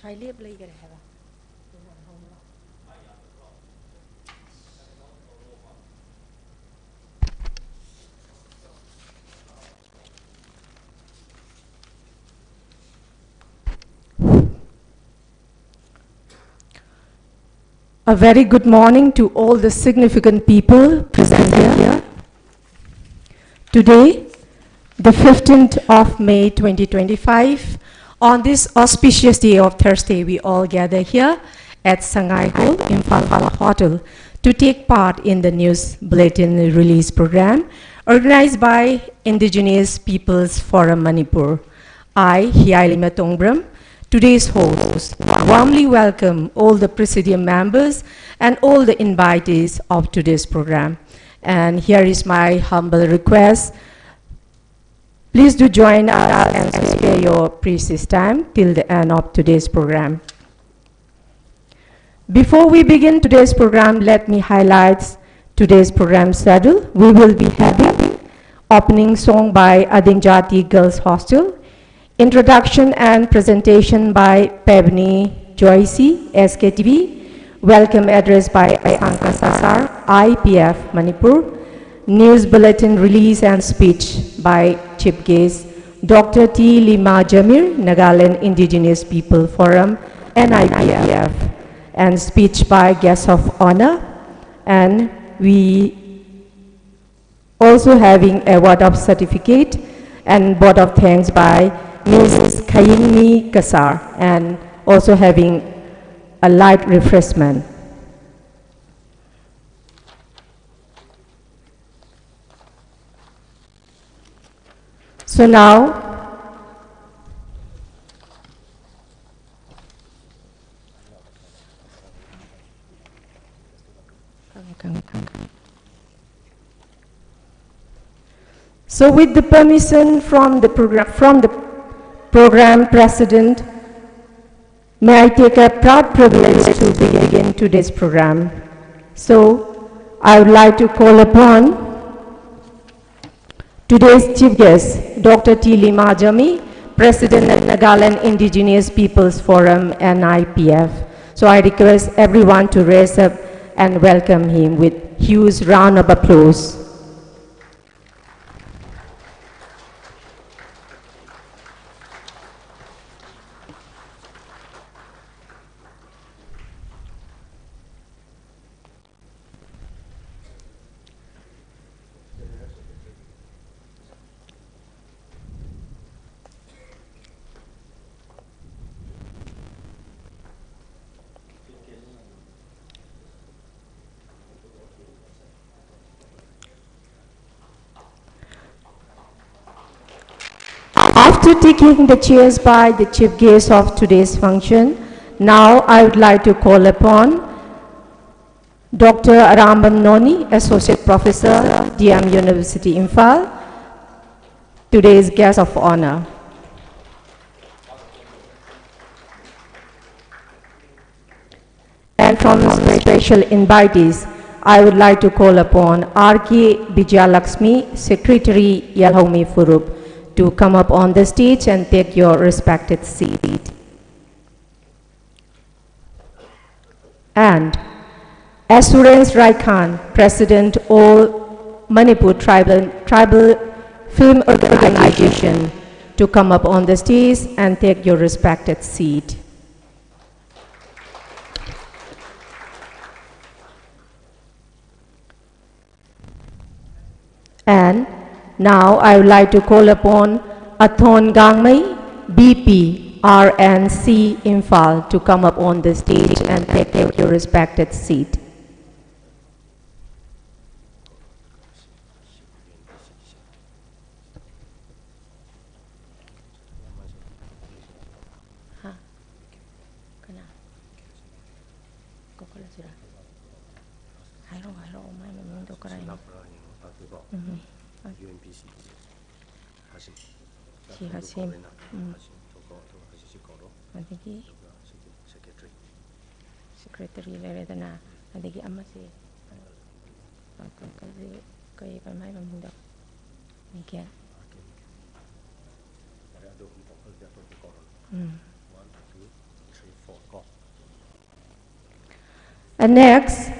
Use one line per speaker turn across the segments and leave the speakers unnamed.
A very good morning to all the significant people present here. Today, the 15th of May 2025, on this auspicious day of Thursday, we all gather here at Sangai Hall, Imphal Hotel, to take part in the news bulletin release program organized by Indigenous Peoples Forum Manipur. I, Hiailima Tongbram, today's host, warmly welcome all the Presidium members and all the invitees of today's program. And here is my humble request. Please do join us and spare your precious time till the end of today's program. Before we begin today's program, let me highlight today's program schedule. We will be having opening song by Adinjati Girls Hostel, introduction and presentation by Pebni Joycey, SKTV, welcome address by Asanka Sasar, IPF Manipur, news bulletin release and speech by Chief Guest Dr. T. Lima Jamir, Nagaland Indigenous People Forum, NIPF, and speech by guest of honor. And we also having a word of certificate and word of thanks by Mrs. Kayingmi Kasar, and also having a light refreshment. So now, so with the permission from the program president, may I take a proud privilege to begin today's program. So I would like to call upon today's chief guest, Dr. T. Lima Jami, President of Nagaland Indigenous Peoples Forum, NIPF. So I request everyone to raise up and welcome him with huge round of applause. After taking the chairs by the chief guest of today's function, now I would like to call upon Dr. Arambam Noni, Associate Professor, DM University, Imphal, today's guest of honor. And from special invitees, I would like to call upon R.K. Vijayalakshmi, Secretary Yalhomi Furup, to come up on the stage and take your respected seat. And Assurance Rai Khan, President All Manipur Tribal Film Organization, to come up on the stage and take your respected seat. And now I would like to call upon Athon Gangmei, BP, RNC Imphal, to come up on the stage and take your respected seat. Hasim, adigi secretary leredana, adigi amasi kay pamay mamunda nikian. And next,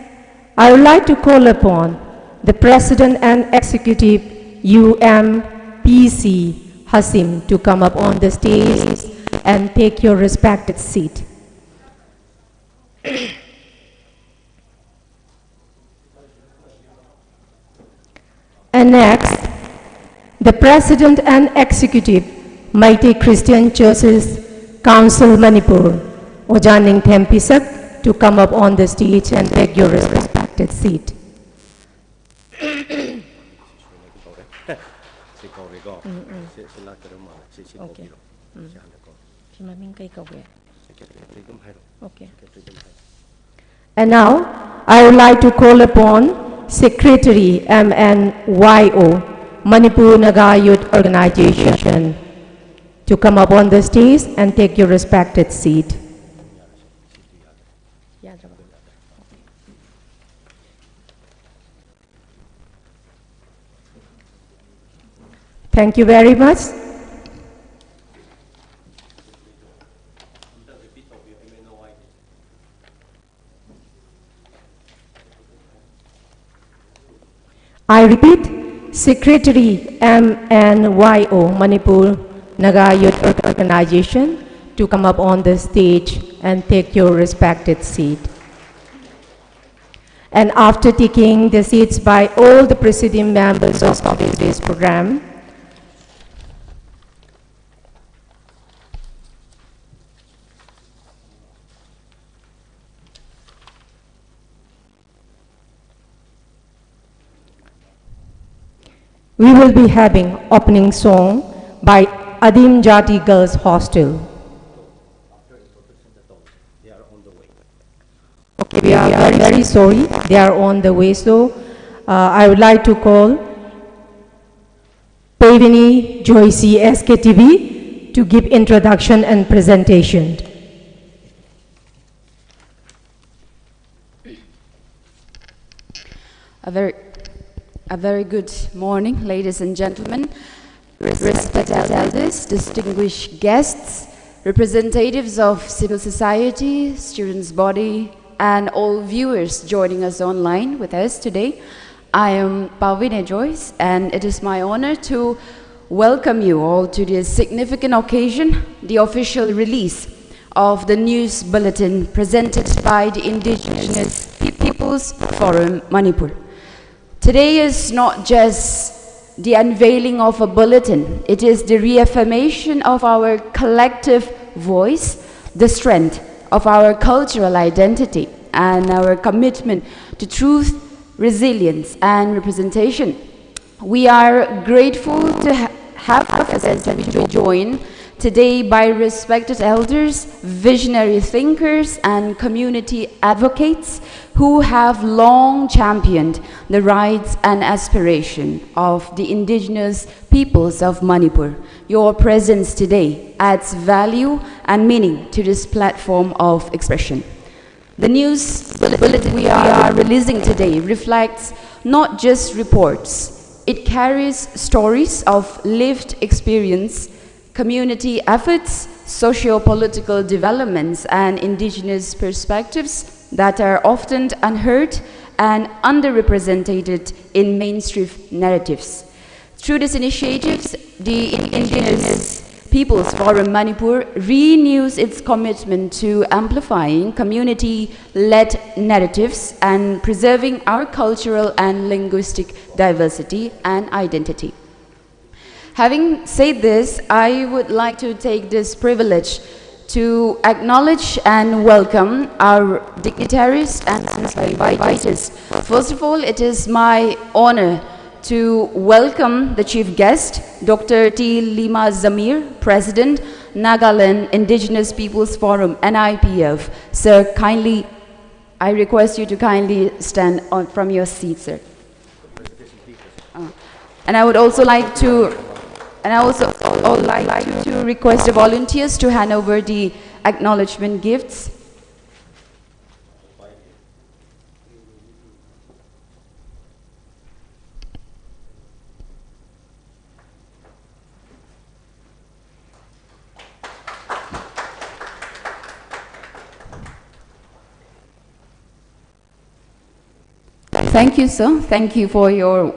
I would like to call upon the President and Executive UMPC Hasim to come up on the stage and take your respected seat. And next, the President and Executive Mighty Christian Churches Council Manipur, Ojaning Thempisak, to come up on the stage and take your respected seat. Okay. Okay. And now, I would like to call upon Secretary MNYO, Manipur Naga Youth Organization, to come up on the stage and take your respected seat. Thank you very much. I repeat, Secretary MNYO, Manipur Naga Youth Organization, to come up on the stage and take your respected seat. And after taking the seats by all the Presidium members of today's program, we will be having opening song by Adim Jati Girls Hostel. Okay, we are very sorry. They are on the way. So I would like to call Pavini Joyce SKTV to give introduction and presentation.
A very good morning, ladies and gentlemen, respected elders, distinguished guests, representatives of civil society, students' body, and all viewers joining us online with us today. I am Pavini Joyce, and it is my honor to welcome you all to this significant occasion, the official release of the news bulletin presented by the Indigenous Peoples Forum, Manipur. Today is not just the unveiling of a bulletin, it is the reaffirmation of our collective voice, the strength of our cultural identity, and our commitment to truth, resilience, and representation. We are grateful to have us joined today by respected elders, visionary thinkers, and community advocates who have long championed the rights and aspiration of the indigenous peoples of Manipur. Your presence today adds value and meaning to this platform of expression. The news bulletin we are releasing today reflects not just reports, it carries stories of lived experience, community efforts, socio-political developments, and indigenous perspectives that are often unheard and underrepresented in mainstream narratives. Through these initiatives, the Indigenous Peoples Forum Manipur renews its commitment to amplifying community-led narratives and preserving our cultural and linguistic diversity and identity. Having said this, I would like to take this privilege to acknowledge and welcome our dignitaries and inviters. First of all, it is my honor to welcome the chief guest, Dr. T. Lima Zamir, President, Nagaland Indigenous Peoples Forum, NIPF. Sir, kindly, I request you to kindly stand on from your seat, sir. And I would also like to request the volunteers to hand over the acknowledgement gifts. Thank you, sir. Thank you for your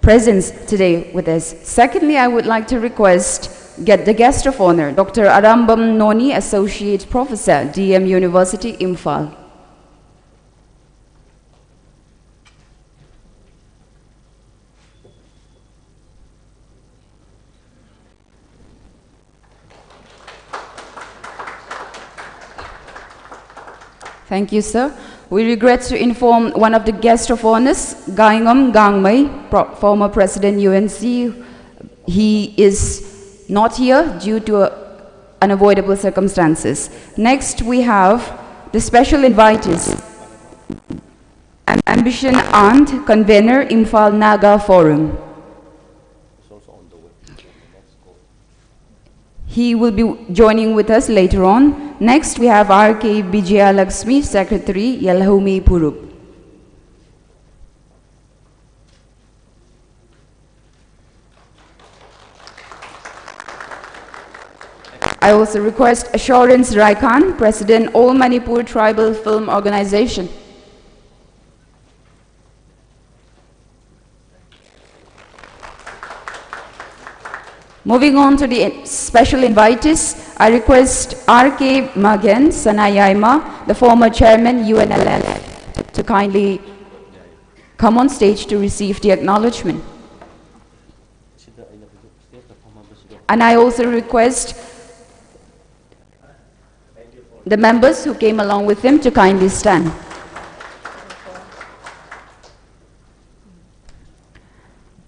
presence today with us. Secondly, I would like to request the guest of honor, Dr. Arambam Noni, Associate Professor, DM University, Imphal. Thank you, sir. We regret to inform one of the guests of honors, Gaingam Gangmei, former President UNC. He is not here due to unavoidable circumstances. Next, we have the special invitees, Ambition Aunt, Convener, Imphal Naga Forum. He will be joining with us later on. Next, we have R.K. Lakshmi, Secretary, Yalhumi Purup. I also request Assurance Raikan, President, All Manipur Tribal Film Organization. Moving on to the special invitees, I request R.K. Magen Sanayaima, the former chairman UNLF, to kindly come on stage to receive the acknowledgement. And I also request the members who came along with him to kindly stand.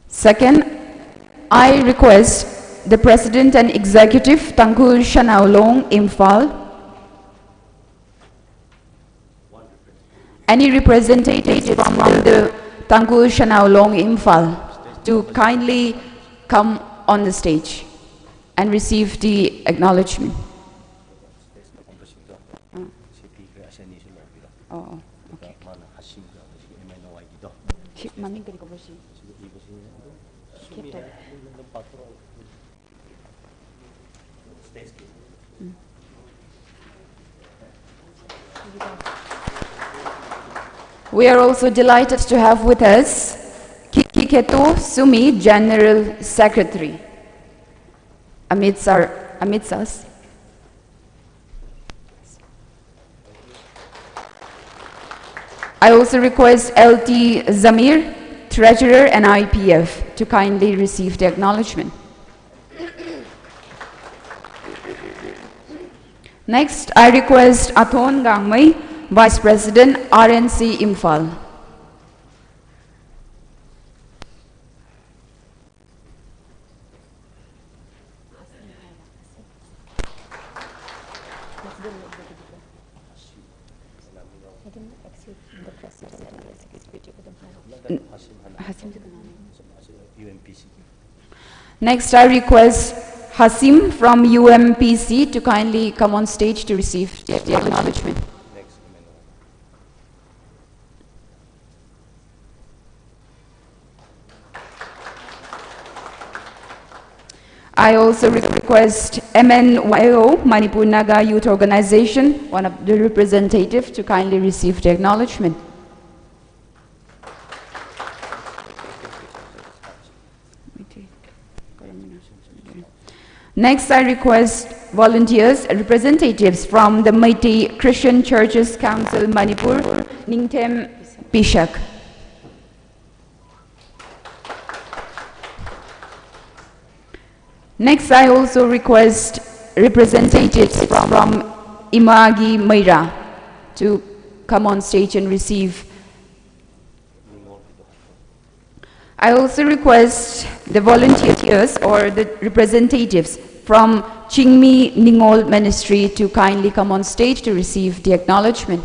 Second, I request the President and Executive, Tangku Shanaulong, Imphal, any representatives from the Tangku Shanaulong, Imphal, to kindly come on the stage and receive the acknowledgement. Oh, okay. We are also delighted to have with us Kiketo Sumi, General Secretary, amidst us. I also request LT Zamir, Treasurer and IPF, to kindly receive the acknowledgement. Next, I request Athon Gangmei, Vice President, RNC Imphal. Next, I request Hasim from UMPC to kindly come on stage to receive the acknowledgement. I also request MNYO, Manipur Naga Youth Organization, one of the representatives, to kindly receive the acknowledgement. Next, I request volunteers, representatives from the Meitei Christian Churches Council, Manipur, Ningtem Pishak. Next, I also request representatives from Imagi Meira to come on stage and receive. I also request the volunteers or the representatives from Chingmi Ningol Ministry to kindly come on stage to receive the acknowledgement.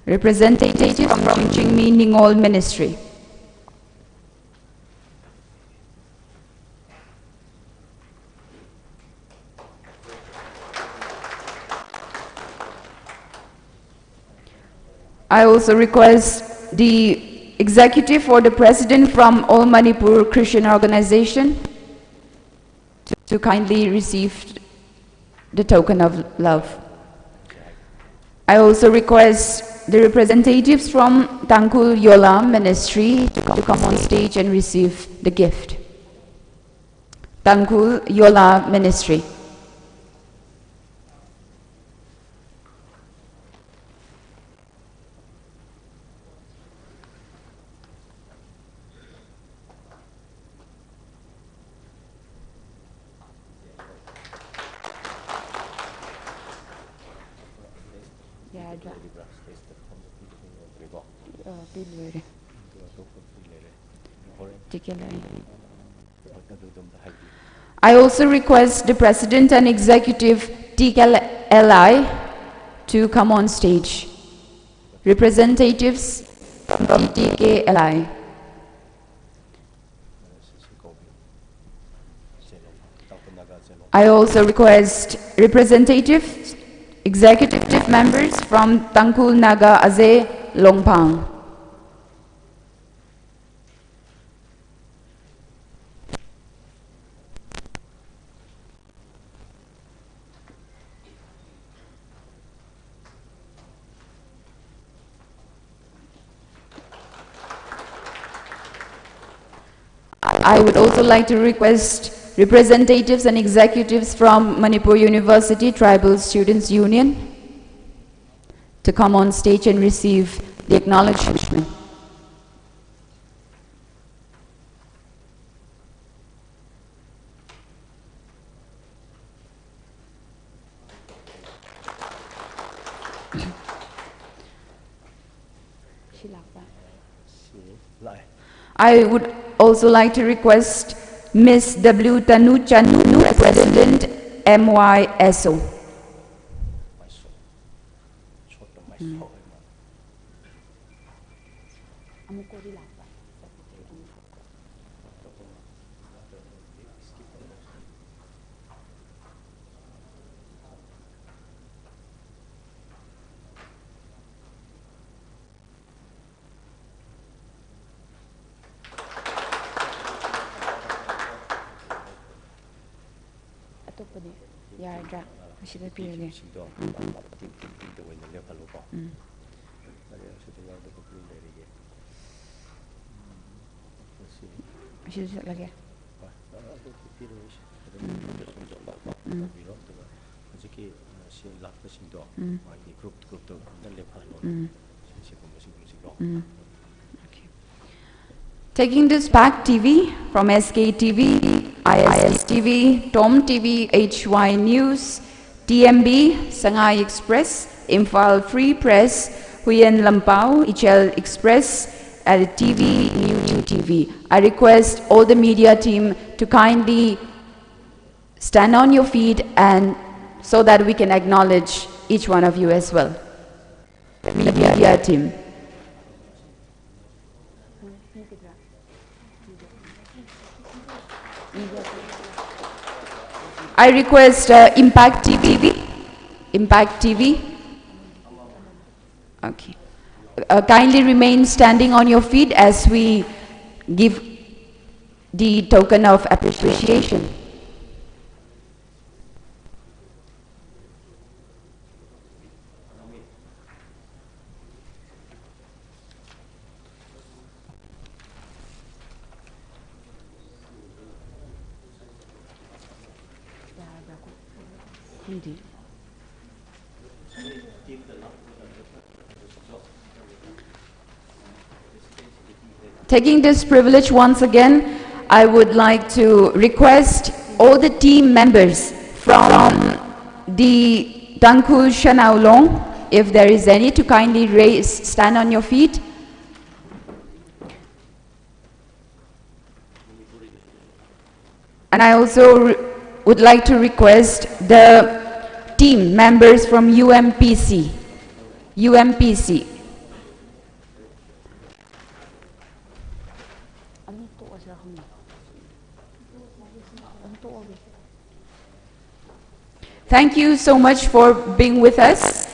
Representatives from Chingmi Ningol Ministry. I also request the executive or the president from All Manipur Christian Organization to kindly receive the token of love. I also request the representatives from Tangkul Yola Ministry to come on stage and receive the gift. Tangkul Yola Ministry. I also request the President and Executive TKLI to come on stage. Representatives from TKLI. I also request representatives, executive members from Tangkul Naga Aze Longpang. I would also like to request representatives and executives from Manipur University Tribal Students Union to come on stage and receive the acknowledgement. I would also like to request Ms. W. Tanu Chanu, President MYSO. Taking this back TV from SKTV, ISTV, Tom TV, HY News, TMB, Shanghai Express, Imphal Free Press, Huyen Lampau, Ichel Express, ELITETV, New TV. I request all the media team to kindly stand on your feet and so that we can acknowledge each one of you as well. The media team. I request Impact TV. Impact TV. Okay. Kindly remain standing on your feet as we give the token of appreciation. Taking this privilege once again, I would like to request all the team members from the Tangkul Shanaulong, if there is any, to kindly stand on your feet. And I also would like to request the team members from UMPC. UMPC. Thank you so much for being with us.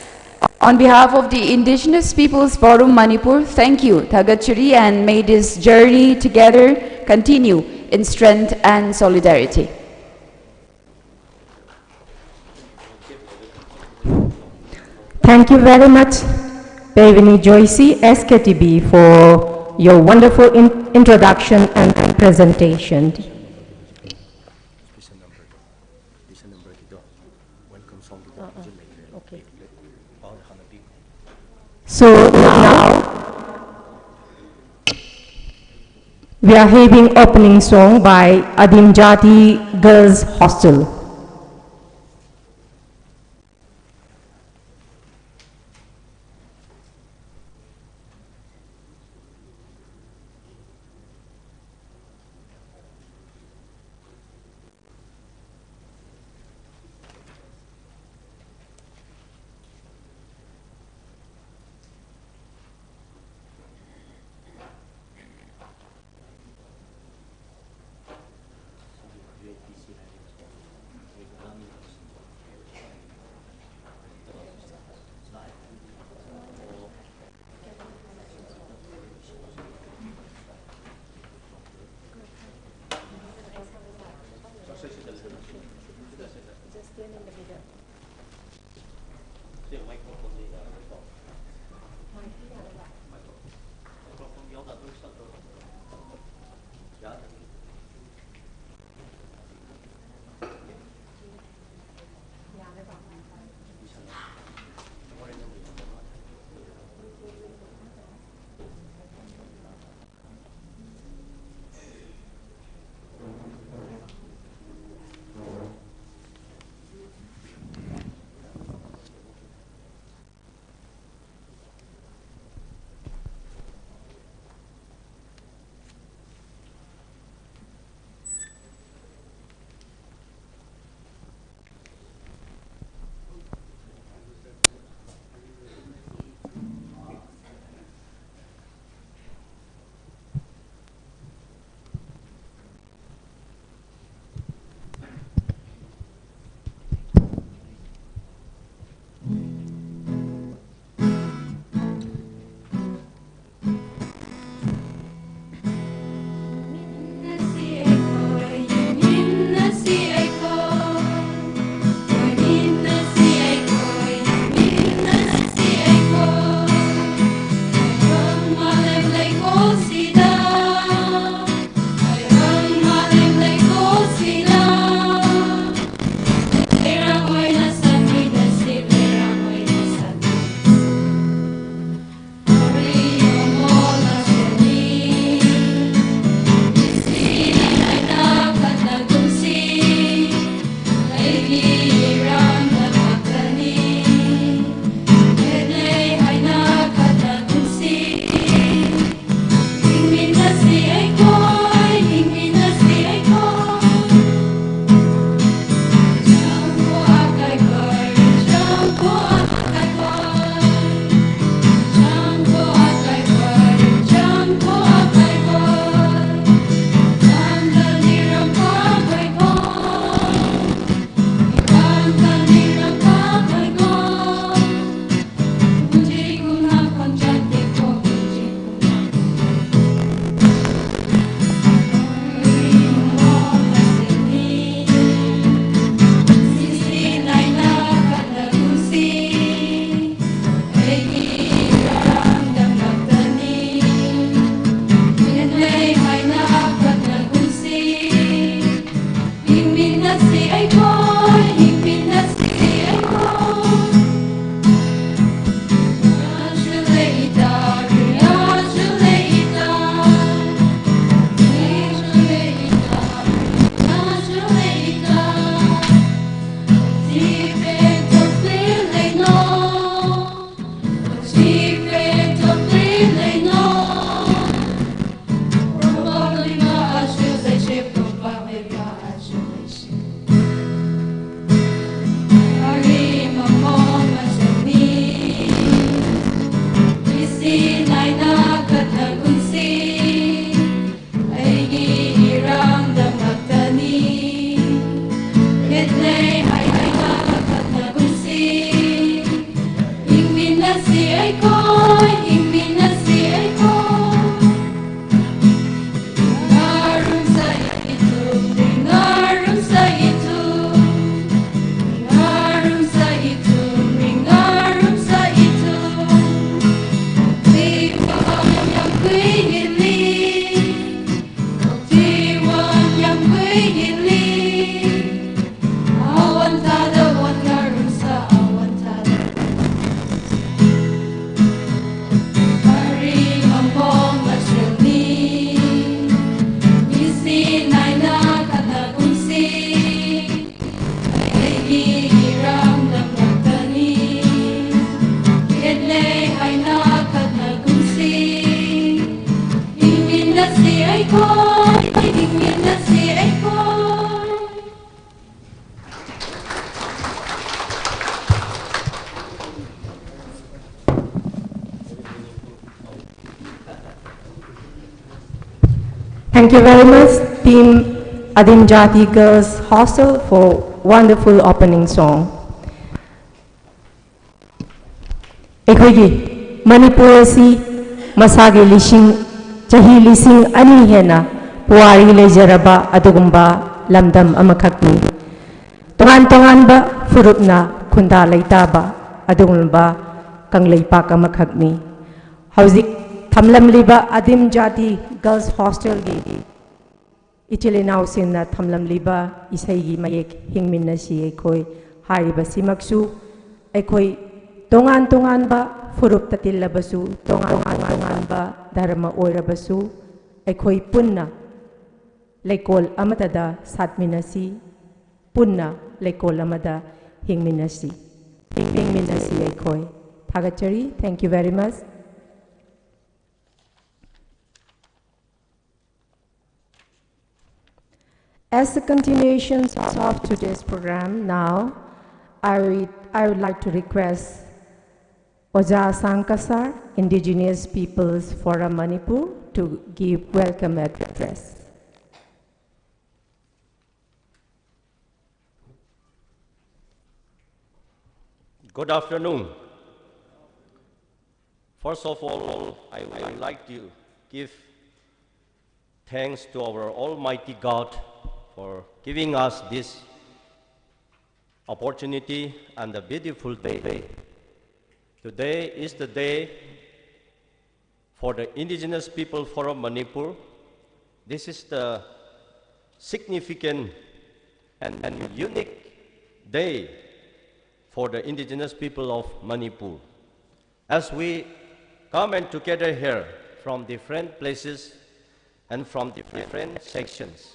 On behalf of the Indigenous Peoples Forum Manipur, thank you, Thagachuri, and may this journey together continue in strength and solidarity.
Thank you very much, Pavini Joyce, SKTB, for your wonderful introduction and presentation. Okay. So now we are having opening song by Adim Jati Girls Hostel.
Ay,
Thank you very much, Team Adim Jati Girls Hostel, for wonderful opening song. Ekogi Manipur si masagi lising chahi lising ani hena puari lejaraba adugumba lamdam amakakni. Tongan ba furupna kunda laitaba adugumba kangleipak amakakni. Hauzik Thamlam liba Adim Jati Girls Hostel gi ichilinaw sinna thamlam liba isai mayek hingminna si ekoi hariba simaksu ekoi tongan ba furup tatillabasu tongan ba dharma oirabasu ekoi punna lekol amatada satminasi punna lekol amada hingminasi ekoi thagachari. Thank you very much. As a continuation of today's program, now I would like to request Oja Sankasar, Indigenous Peoples Forum Manipur, to give welcome address.
Good afternoon. First of all, I would like to give thanks to our Almighty God for giving us this opportunity and a beautiful day. Today is the day for the Indigenous People Forum Manipur. This is the significant and unique day for the Indigenous people of Manipur. As we come and together here from different places and from different sections,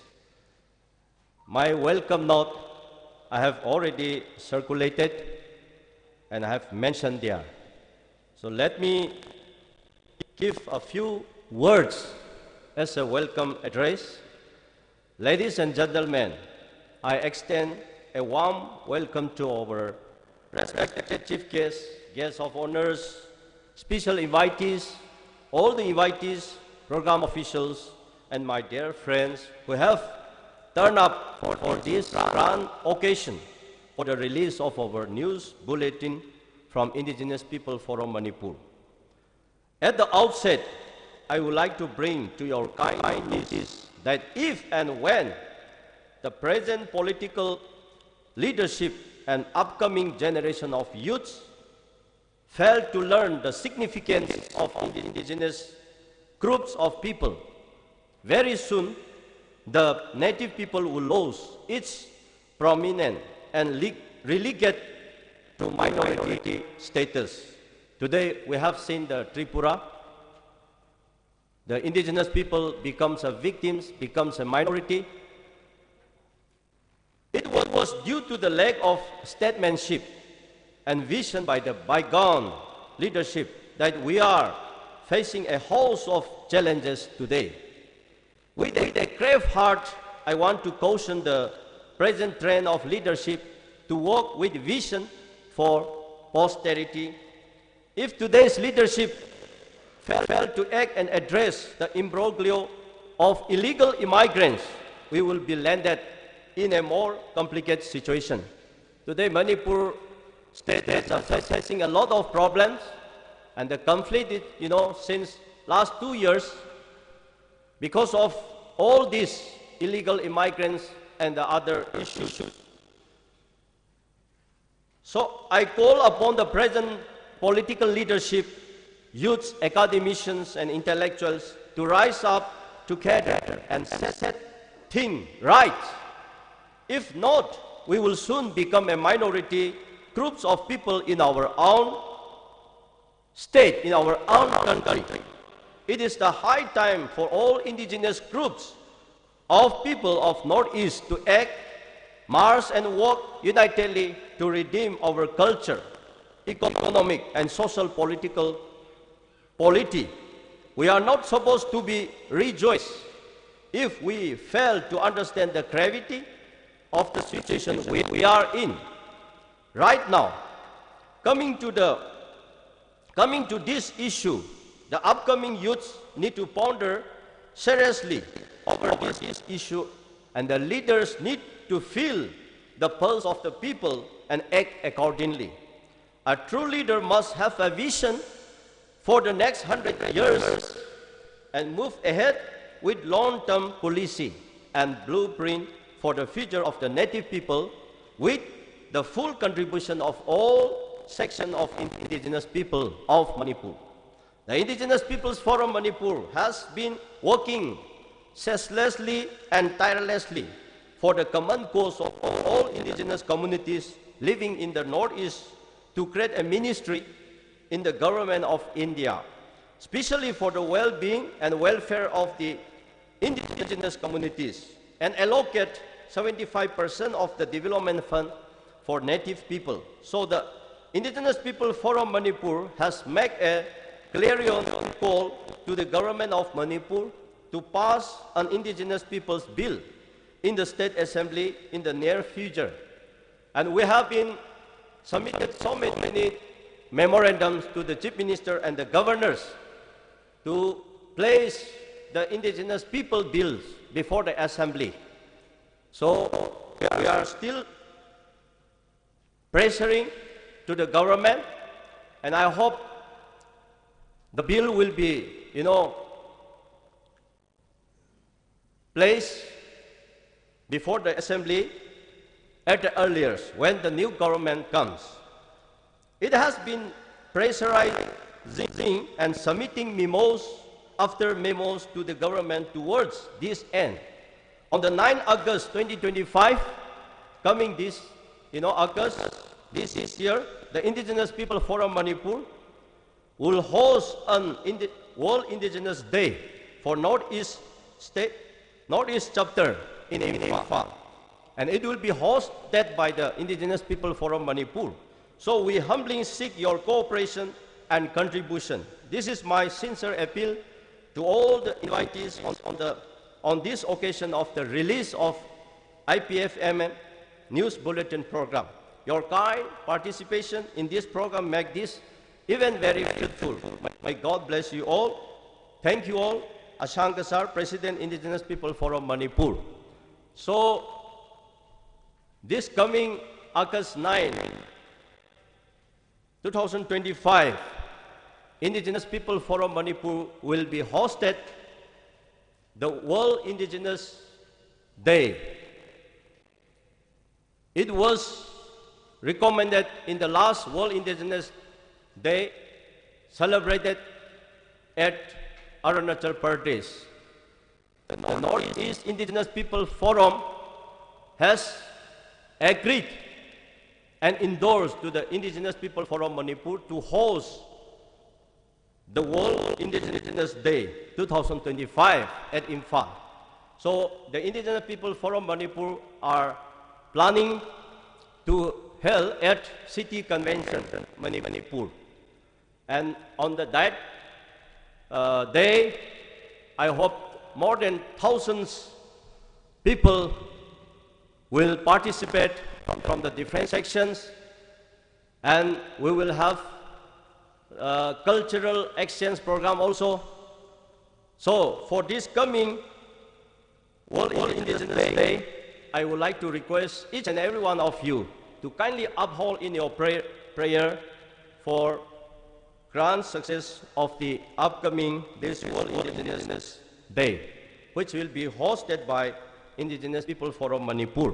my welcome note I have already circulated and I have mentioned there. So let me give a few words as a welcome address. Ladies and gentlemen, I extend a warm welcome to our respected chief guests, guests of honors, special invitees, all the invitees, program officials, and my dear friends who have turned up for this grand occasion for the release of our news bulletin from Indigenous People Forum Manipur. At the outset, I would like to bring to your kind notice that if and when the present political leadership and upcoming generation of youths fail to learn the significance of indigenous groups of people, very soon the native people will lose its prominent and relegate to minority status. Today we have seen the Tripura, the indigenous people becomes a victims, becomes a minority. It was due to the lack of statesmanship and vision by the bygone leadership that we are facing a host of challenges today. With a brave heart, I want to caution the present trend of leadership to work with vision for posterity. If today's leadership fail to act and address the imbroglio of illegal immigrants, we will be landed in a more complicated situation. Today, Manipur state is facing a lot of problems, and the conflict, since last 2 years, because of all these illegal immigrants and the other issues. So I call upon the present political leadership, youths, academicians, and intellectuals to rise up together and set things right. If not, we will soon become a minority groups of people in our own state, in our own country. It is the high time for all indigenous groups of people of Northeast to act, march, and work unitedly to redeem our culture, economic, and social political polity. We are not supposed to be rejoiced if we fail to understand the gravity of the situation we are in right now. Coming to this issue, the upcoming youths need to ponder seriously over this issue, and the leaders need to feel the pulse of the people and act accordingly. A true leader must have a vision for the next 100 years and move ahead with long-term policy and blueprint for the future of the native people, with the full contribution of all sections of indigenous people of Manipur. The Indigenous Peoples Forum Manipur has been working ceaselessly and tirelessly for the common cause of all indigenous communities living in the Northeast to create a ministry in the government of India, especially for the well-being and welfare of the indigenous communities, and allocate 75% of the development fund for native people. So the Indigenous People Forum Manipur has made a clarion call to the government of Manipur to pass an Indigenous Peoples Bill in the State Assembly in the near future. And we have been submitted so many memorandums to the Chief Minister and the governors to place the Indigenous People bills before the Assembly. So we are still pressuring to the government, and I hope the bill will be, placed before the Assembly at the earliest when the new government comes. It has been pressurizing and submitting memos after memos to the government towards this end. On the 9th August 2025, coming this, August this year, the Indigenous People Forum Manipur will host an World Indigenous Day for Northeast chapter in Imphal, and it will be hosted by the Indigenous People Forum Manipur. So we humbly seek your cooperation and contribution. This is my sincere appeal to all the invitees on this occasion of the release of IPFM News Bulletin program. Your kind participation in this program make this even very fruitful. May God bless you all. Thank you all. Ashanka Sir, President, Indigenous People Forum Manipur. So, this coming August 9, 2025, Indigenous People Forum Manipur will be hosted the World Indigenous Day. It was recommended in the last World Indigenous Day celebrated at Arunachal Pradesh. The Northeast Indigenous People Forum has agreed and endorsed to the Indigenous People Forum Manipur to host the World Indigenous Day 2025 at Imphal. So the Indigenous People Forum Manipur are planning to held at City Convention, Manipur. And on that day, I hope more than thousands people will participate from the different sections, and we will have cultural exchange program also. So for this coming World Indigenous Day, I would like to request each and every one of you to kindly uphold in your prayer for grand success of the upcoming this World Indigenous Day, which will be hosted by Indigenous People Forum Manipur.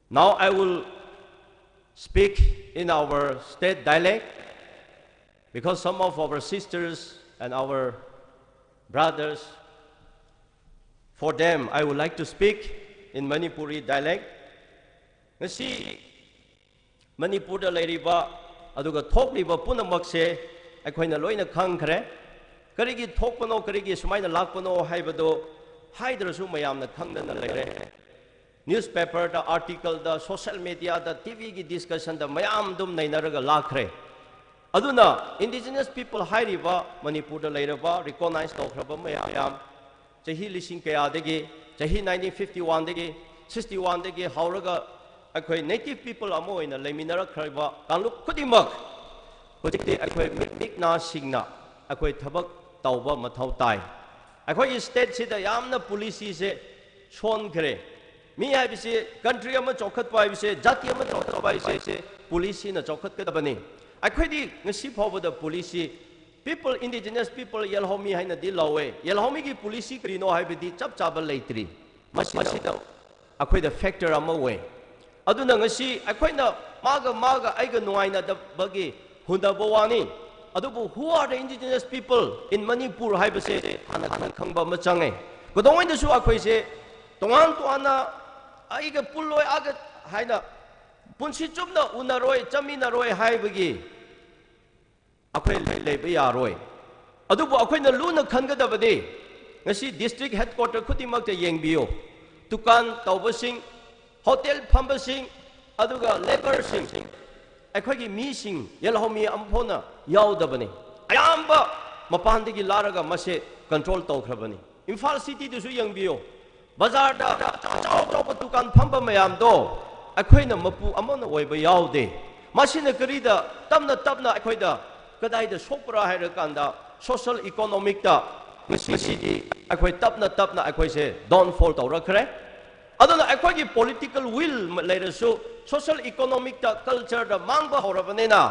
Now I will speak in our state dialect, because some of our sisters and our brothers, for them I would like to speak in Manipuri dialect. Ngasi Manipur da lairiba aduga thokliba punamakse akoina loina khangkhre karigi thokpano karigi sumaina lakpano haibado haidrasu mayamna khangdana laire. Newspaper da article da social media da TV gi discussion da mayam dum nainaraga lakhre. Aduna indigenous people hairiba Manipur da lairaba recognized tokraba mayam chahi lising kaya degi chahi 1951 degi 61 degi hauraga akhoi native people amo ina leminara khriba kanlup khudimak hojikti akhoi mikna singna akhoi thabak tauba mathau tai akhoi state sida yamna policy se shon khre mi hai bise country ama chokhat pai bise jati ama chokhat pai bise policy na chokhat ka dabani akhoi di ngasi phawada policy people indigenous people yelhomi haina di lawe yelhomi ki policy krino hai bidi chap chabal leitri masida akhoi the factor ama we aduna ngasi akhoi na maga aiga nuaina da bagi hunda bawani adubu who are the indigenous people in Manipur hai bise hana khangba ma change godongoi da su akhoi se tongan to ana aiga pulloi aga haina punsi chumna unaroi chaminaroi hai bagi akhoi leba yaroi adubu akhoi na luna khangadabadi ngasi district headquarter khudimak te yengbiyo tukan taubasing hotel phambasing aduga labor sing akhoi gi mi sing yelhomi amphona yaudabani ayamba mapandigi laraga mase control tawkhrabani Imphal city du su yengbiyo bazar da chaw tukan phamba mayam do akhoi na mapu amona oiba yaude masina karida tamna akhoi da kadai da sopra hai rakanda social economic da ngasi akhoi tapna akhoi se don't fall to rakhre adona akhoi gi political will later so social economic da culture da mangba horabanena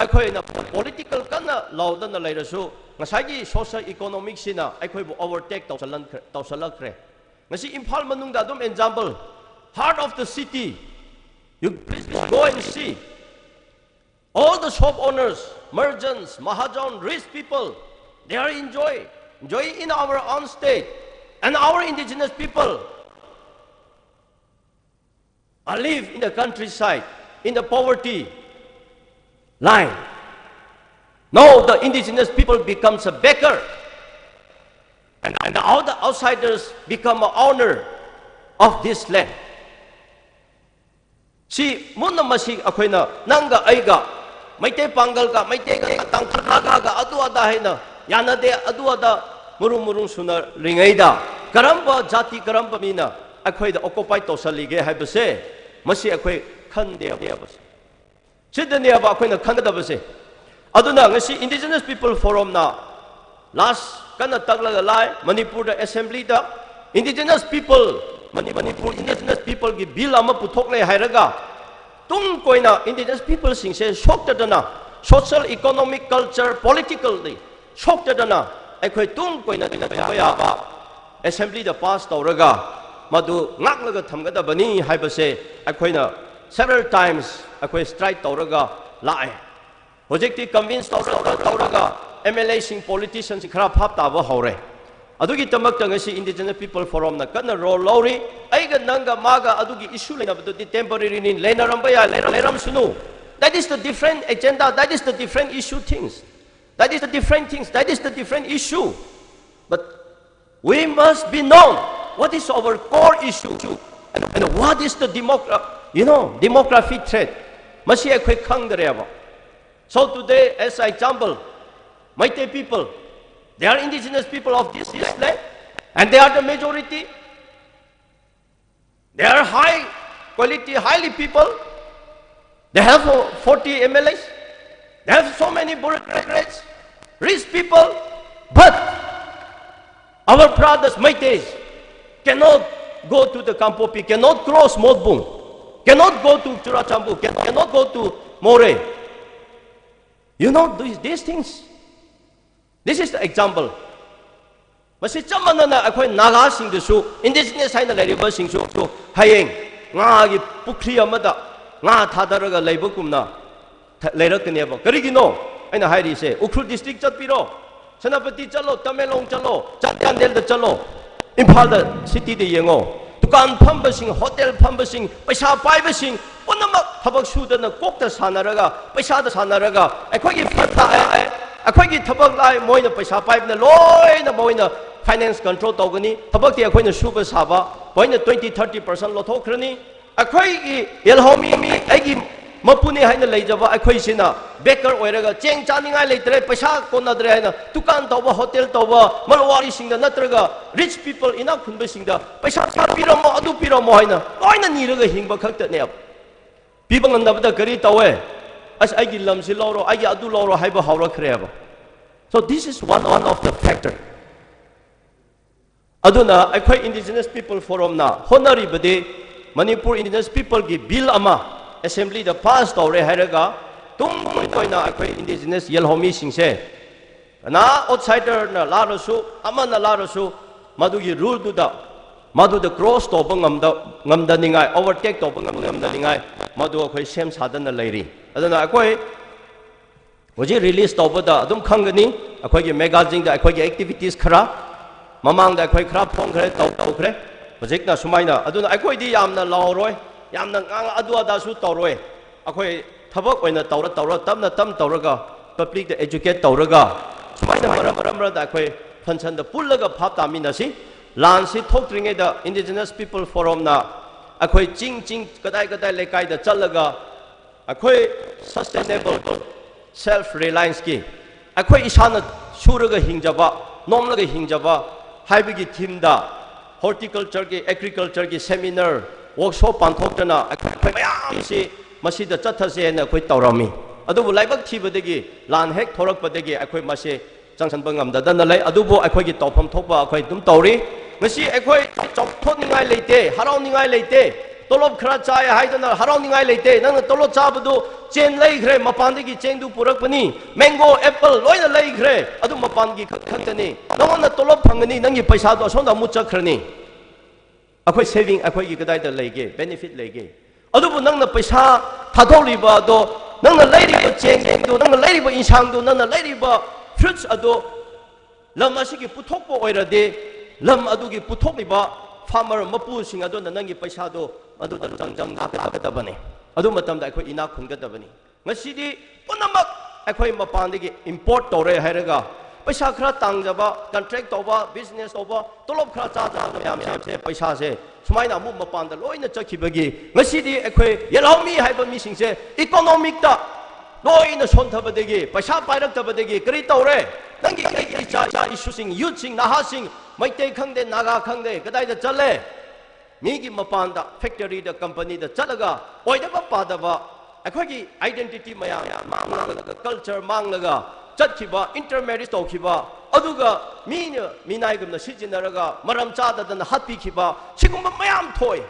akhoi na political kana laudana later so ngasai gi social economic sina akhoi bu overtake tawsalakre ngasi imphal manung da dum example heart of the city you please go and see all the shop owners, merchants, mahajan, rich people, they are enjoying in our own state. And our indigenous people are live in the countryside, in the poverty line. Now the indigenous people becomes a beggar. And all the outsiders become an owner of this land. See, munna masi akoina nanga aiga maite pangal ka maite ka tangkha ga adu ada haina yana de adu ada murung suna ringaida karamba jati karamba mina akhoi da occupy to salige haibase masi akhoi khande abase sidane aba akhoi na khanda base aduna ngasi indigenous people forum na last kana taglaga lai Manipur da assembly da indigenous people Manipur indigenous people ki bill ama puthok le hairaga tung koina indigenous people sing se shoktadana social economic culture politically shoktadana akhoi tung koina ya ba assembly da pass tawraga madu ngaklaga thamgada bani haibase akhoina several times akhoi strike tawraga lae hojekti convince tawraga MLA sing politicians khara phap ta ba hore adugi tamak tangasi indigenous people forum na kana role lori aiga nanga maga adugi issue lena badu temporary in lena rambaya leram sunu that is the different agenda that is the different issue things that is the different things that is the different issue but we must be known what is our core issue and what is the demographic threat masi akhoi khangdare so today as I example Maite people they are indigenous people of this land and they are the majority. They are high quality, highly people. They have 40 MLAs. They have so many bureaucrats, rich people. But our brothers, Maites, cannot go to the Kampopi, cannot cross Modbung, cannot go to Churachambu, cannot go to More. You know these things. This is the example. Masi chamana na akhoi naga sing su indigenous haina leriba sing su hayeng nga gi pukri amada nga thadaraga leibakumna leirakne ba karigino aina hairi se ukhul district chatpiro Senapati chalo Tamelong chalo Chatgandel da chalo Imphal da city de yengo dukan phamba sing hotel phamba sing paisa paiba sing punamak thabak sudana kokta sanaraga paisa da sanaraga akhoi gi fatha akhoi thabak lai moina paisa paibna loina moina finance control togani thabak ti akhoi na suba saba moina 20-30% lothokhrani akhoi gi yelhomi mi agi mapuni haina leijaba akhoi sina baker oiraga cheng chaningai leitre paisa konadre haina tukan toba hotel toba malwari singda natraga rich people ina khunbe singda paisa piramo adu piramo haina loina niraga hingba khakta ne piba ngamnabda kari tawe as agi lamsi lawro agi adu lawro haiba hawra khreba. So this is one of the factor. Aduna akhoi indigenous people forum na honari bade Manipur indigenous people gi bill ama assembly the pass tawre hairaga tung toina akhoi indigenous yelhomi singse na outsider na larasu amana larasu madugi rule du da madu the cross to ngamda ningai overtake to ngamda ningai madu akhoi sem sadana leiri aduna akhoi hoji release to da adum khangani akhoi gi magazine da akhoi gi activities khara mamang da akhoi khara phong khare to khare hojik na sumaina aduna akhoi di yamna lawroi yamna ngang adu ada su tawroi akhoi thabak oina tawra tamna tam tawraga public da educate tawraga sumaina maram da akhoi function da pullaga phap tamina si lan si thokringe da indigenous people forum na akhoi ching kadai lekai da chalaga akhoi sustainable self reliance ki akhoi isana suraga hingjaba nomlaga hingjaba haibigi theme da horticulture ki agriculture ki seminar workshop panthokna akhoi mayam si masida chathase na akhoi tawrami adubu laibak thibadagi lan hek thorakpadagi akhoi mase changsanba ngamdadana lei adubu akhoi gi tawpham thokba akhoi dum tawri ngasi akhoi chokthotningai leite harauningai leite tolop khara chai haidana harauningai leite nang tolop chabadu chen lei khre mapandagi chengdu purakpani mango apple loina lei khre adu mapangi khaktani nangona tolop phangani nangi paisa do sonda muchakhrani akhoi saving akhoi gi kadai da leige benefit leige adubu nangna paisa thadoliba do nangna leiriba chengdu nangna leiriba insangdu nangna leiriba fruits ado lam asigi puthokpo oirade lam adugi puthokliba farmer mapu sing ado nangi paisa do adu jang nakadabani adu matamda akhoi ina khungadabani ngasidi punamak akhoi mapandagi import tore hairaga paisa khara tangjaba contract toba business toba tolop khara cha yam se paisa se sumaina mu mapanda loina chakhibagi ngasidi akhoi yelhomi haiba mi singse economic ta loina sonthabadegi paisa pairaktabadegi kari tore nangi cha issue sing youth sing naha sing maitei khangde naga khangde kadai da chale migi mapanda factory da company da chalaga oidaba padaba akhoi identity maya manglaga culture manglaga chatkiba intermarriage tokhiba aduga minai gumna sijinaraga maram chadadana hatpikhiba sigumba mayam thoi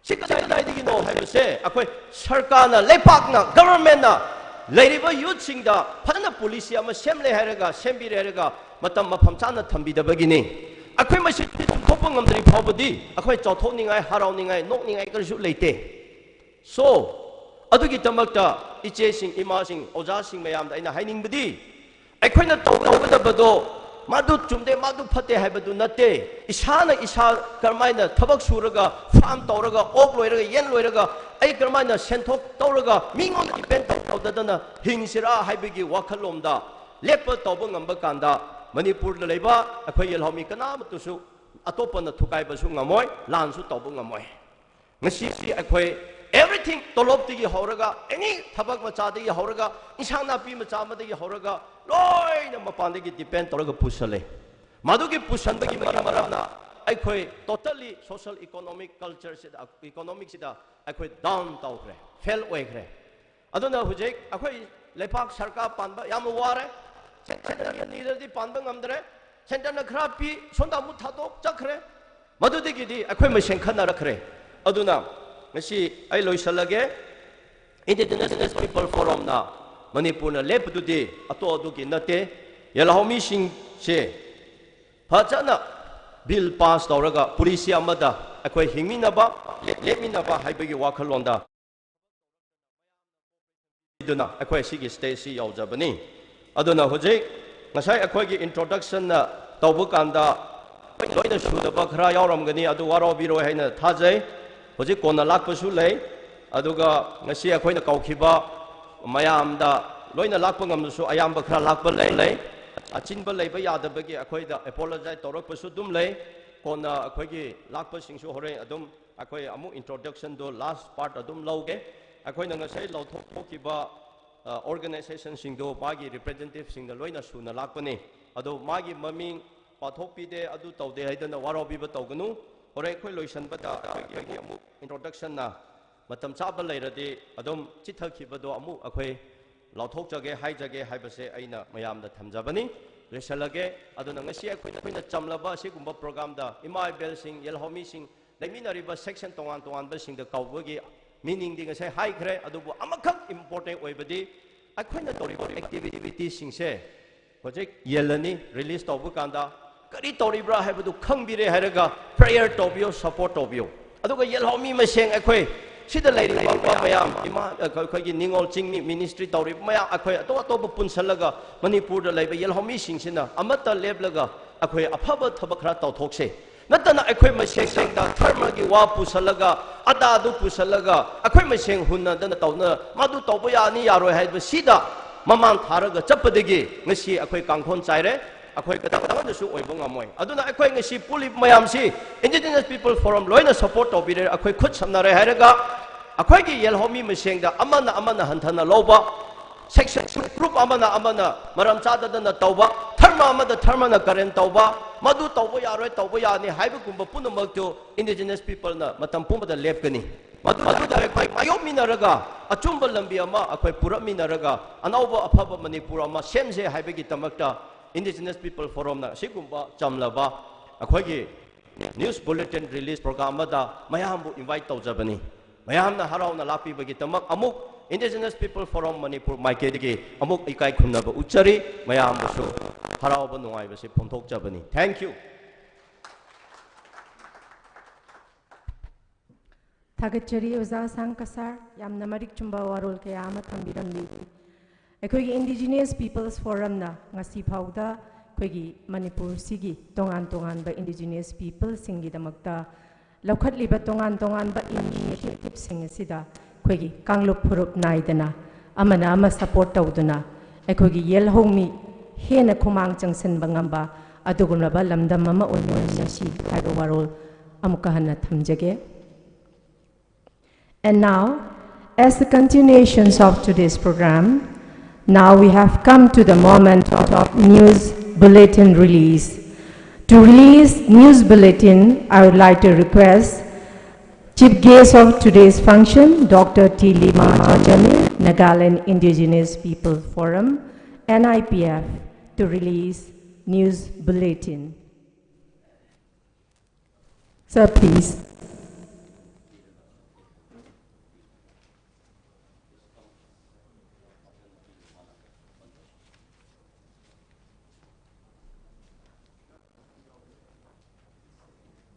sikadai no haibase akhoi sarkarna lepakna government na leiriba youth singda phana policy ama semle hairaga sembire hairaga matam mafam chana thambidabagini akhoi masi thopang ngamdri phawbadi akhoi chauthokningai harauningai nokningai karsu leite so adugi tamakta iche sing ima sing oja sing mayam da ina hainingbadi akhoi na tawgadabado madu chumde madu phate haibadu nate isana isa karmaina thabak suraga farm tawraga ok loiraga yen loiraga ai karmaina senthok tawraga mingon depend tawdadana hingsira haibigi wakhalomda lepa tawba ngamba kanda Manipur la leba akhoi yelhomi kana matusu atopana thukai basu ngamoi lansu tawba ngamoi ngasi si akhoi everything tolop tigi horaga any thabak macha digi horaga insana pi macha madigi horaga loina mapandagi depend tawraga pusale madugi pusanbagi maramana akhoi totally social economic culture sida economic sida akhoi down tawkre fail oikre aduna hujek akhoi lepak sarkar panba yam ware center ni panba ngamdre center na khrapi sonda mu thadok chakre madudigi di akhoi masen khana rakhre aduna ngasi ai loisalage indigenous people forum na Manipur na lepududi ato adugi nate yelhomi sing se phajana bill pass tawraga policy amada akhoi hingminaba lepminaba haibagi wakhalonda iduna akhoi sigi stage yaujabani aduna hojik ngasai akhoi gi introduction na tawbukanda loina sudaba khara yauramgani adu waro biro haina thajai hojik kona lakpasu lei aduga ngasi akhoi na kaukhiba mayamda loina lakpa ngamsu ayamba khara lakpa lei achinba leiba yadabagi akhoi da apologize tawrakpasu dum lei kona akhoi gi lakpa singsu hore adum akhoi amu introduction do last part adum lauge ꯑꯩꯈꯣꯏꯅ ꯉꯁꯥꯏ ꯂꯧꯊꯣꯛꯈꯤꯕ organization-sꯤꯡꯗꯣ ꯃꯥꯒꯤ representative-ꯁꯤꯡꯅ ꯂꯣꯏꯅ ꯁꯨꯅ ꯂꯥꯛꯄꯅꯤ ꯑꯗꯣ ꯃꯥꯒꯤ ꯃꯃꯤꯡ ꯄꯥꯊꯣꯛꯄꯤꯗꯦ ꯑꯗꯨ ꯇꯧꯗꯦ ꯍꯥꯏꯗꯅ ꯋꯥꯔꯧꯕꯤꯕ ꯇꯧꯒꯅꯨ ꯍꯣꯔꯦꯟ ꯑꯩꯈꯣꯏ ꯂꯣꯏꯁꯟꯕꯗ ꯑꯩꯈꯣꯏꯒꯤ ꯑꯃꯨꯛ introduction-ꯅ ꯃꯇꯝ ꯆꯥꯕ ꯂꯩꯔꯗꯤ ꯑꯗꯨꯝ ꯆꯤꯊꯈꯤꯕꯗꯣ ꯑꯃꯨꯛ ꯑꯩꯈꯣꯏ ꯂꯧꯊꯣꯛꯆꯒꯦ ꯍꯥꯏꯖꯒꯦ ꯍꯥꯏꯕꯁꯦ ꯑꯩꯅ ꯃꯌꯥꯝꯗ ꯊꯝꯖꯕꯅꯤ ꯂꯣꯏꯁꯜꯂꯒꯦ ꯑꯗꯨꯅ ꯉꯁꯤ ꯑꯩꯈꯣꯏꯅ ꯆꯝꯂꯕ ꯑꯁꯤꯒꯨꯝꯕ ꯄ꯭ꯔꯣꯒ꯭ꯔꯥꯝꯗ ꯏꯃꯥ ꯏꯕꯦꯜꯁꯤꯡ ꯌꯦꯜꯍꯧꯃꯤꯁꯤꯡ ꯂꯩꯃꯤꯟꯅꯔꯤꯕ ꯁꯦꯛꯁꯟ ꯇꯣꯉꯥꯟ ꯇꯣꯉꯥꯟꯕꯁꯤꯡꯗ ꯀꯧꯕꯒꯤ ꯃꯤꯅꯤꯡꯗꯤ ꯉꯁꯥꯏ ꯍꯥꯏꯈ꯭ꯔꯦ ꯑꯗꯨꯕꯨ ꯑꯃꯈꯛ ꯏꯝꯄꯣꯔꯇꯦꯟ ꯑꯣꯏꯕꯗꯤ ꯑꯩꯈꯣꯏꯅ ꯇꯧꯔꯤꯕ ꯑꯦꯛꯇꯤꯚꯤꯇꯤꯁꯤꯡꯁꯦ ꯍꯧꯖꯤꯛ ꯌꯦꯜꯂꯅꯤ ꯔꯤꯂꯤꯁ ꯇꯧꯕ ꯀꯥꯟꯗ ꯀꯔꯤ ꯇꯧꯔꯤꯕ꯭ꯔꯥ ꯍꯥꯏꯕꯗꯨ ꯈꯪꯕꯤꯔꯦ ꯍꯥꯏꯔꯒ ꯄ꯭ꯔꯦꯌꯔ ꯇꯧꯕꯤꯌꯣ ꯁꯄꯣꯔꯠ ꯇꯧꯕꯤꯌꯣ ꯑꯗꯨꯒ ꯌꯦꯜꯍꯧꯃꯤ ꯃꯁꯦꯡ ꯑꯩꯈꯣꯏ ꯁꯤꯗ ꯂꯩꯔꯤꯕ ꯃꯌꯥꯝ ꯏꯃꯥ ꯑꯩꯈꯣꯏꯒꯤ ꯅꯤꯡꯉꯣꯜ ꯆꯤꯡꯃꯤ ꯃꯤꯅꯤꯁꯇ꯭ꯔꯤ ꯇꯧꯔꯤꯕ ꯃꯌꯥꯝ ꯑꯩꯈꯣꯏ ꯑꯇꯣꯞ ꯑꯇꯣꯞꯄ ꯄꯨꯟꯁꯜꯂꯒ ꯃꯅꯤꯄꯨꯔꯗ ꯂꯩꯕ ꯌꯦꯜꯍꯧꯃꯤꯁꯤꯡꯁꯤꯅ ꯑꯃꯠꯇ ꯂꯦꯞꯂꯒ ꯑꯩꯈꯣꯏ ꯑꯐꯕ ꯊꯕꯛ ꯈꯔ ꯇꯧꯊꯣꯛꯁꯦ ꯅꯠꯇꯅ ꯑꯩꯈꯣꯏ ꯃꯁꯦꯡꯗ ꯙꯔꯃꯒꯤ ꯋꯥ ꯄꯨꯁꯜꯂꯒ ꯑꯗꯥꯗꯨ ꯄꯨꯁꯜꯂꯒ ꯑꯩꯈꯣꯏ ꯃꯁꯦꯡ hunnadana ꯇꯧꯅ ꯃꯗꯨ ꯇꯧꯕ ꯌꯥꯅꯤ ꯌꯥꯔꯣꯏ ꯍꯥꯏꯕꯁꯤꯗ ꯃꯃꯥꯡ ꯊꯥꯔꯒ ꯆꯠꯄꯗꯒꯤ ꯉꯁꯤ ꯑꯩꯈꯣꯏ ꯀꯥꯡꯈꯣꯟ ꯆꯥꯏꯔꯦ ꯑꯩꯈꯣꯏ ꯀꯗꯥꯗꯁꯨ ꯑꯣꯏꯕ ꯉꯝꯃꯣꯏ ꯑꯗꯨꯅ ꯑꯩꯈꯣꯏ ꯉꯁꯤ ꯄꯨꯜꯂꯤꯕ ꯃꯌꯥꯝꯁꯤ Indigenous People Forum ꯂꯣꯏꯅ ꯁꯄꯣꯔꯠ ꯇꯧꯕꯤꯔꯦ ꯑꯩꯈꯣꯏ ꯈꯨꯠ ꯁꯝꯅꯔꯦ ꯍꯥꯏꯔꯒ ꯑꯩꯈꯣꯏꯒꯤ ꯌꯦꯜꯍꯧꯃꯤ ꯃꯁꯦꯡꯗ ꯑꯃꯅ ꯍꯟꯊꯅ ꯂꯧꯕ section group amana maram chadadana tauba dharma amada dharmana karen tauba madu tauba yaroi tauba yani haibagumba punamaktu indigenous people na matam pumbada lepkani madu da akhoi mayominaraga achumba lambi ama akhoi puraminaraga anauba afaba manipur ama semse haibagi tamakta Indigenous People Forum na sigumba chamlaba akhoi gi news bulletin release program da mayambu invite taujabani mayamna harauna lapi bagi tamak amuk Indigenous People Forum Manipur Maikedi amuk ikai khunaba uchari mayam busu harauba nungai basi phomthok jabani thank you
Thagachari Oza Sankasar yamna marik chumba warol kaya ama thambiramli Ekhoigi Indigenous Peoples Forum na ngasi phauda khoigi Manipur sigi tongan ba Indigenous People singi damakta laukhatliba tongan ba initiative sing asida khoigi Kanglup Phurup naidana amana ama support tawduna ekhoigi yelhomi hena khumang changsan bangamba adugunaba lamdam ama oinasi haiba warol amuka hanna thamjage And now as the continuations of today's program now we have come to the moment of news bulletin release to release news bulletin I would like to request Chief guest of today's function, Dr. T. Lima Jajami, Nagaland Indigenous People Forum, NIPF, to release news bulletin. Sir, please.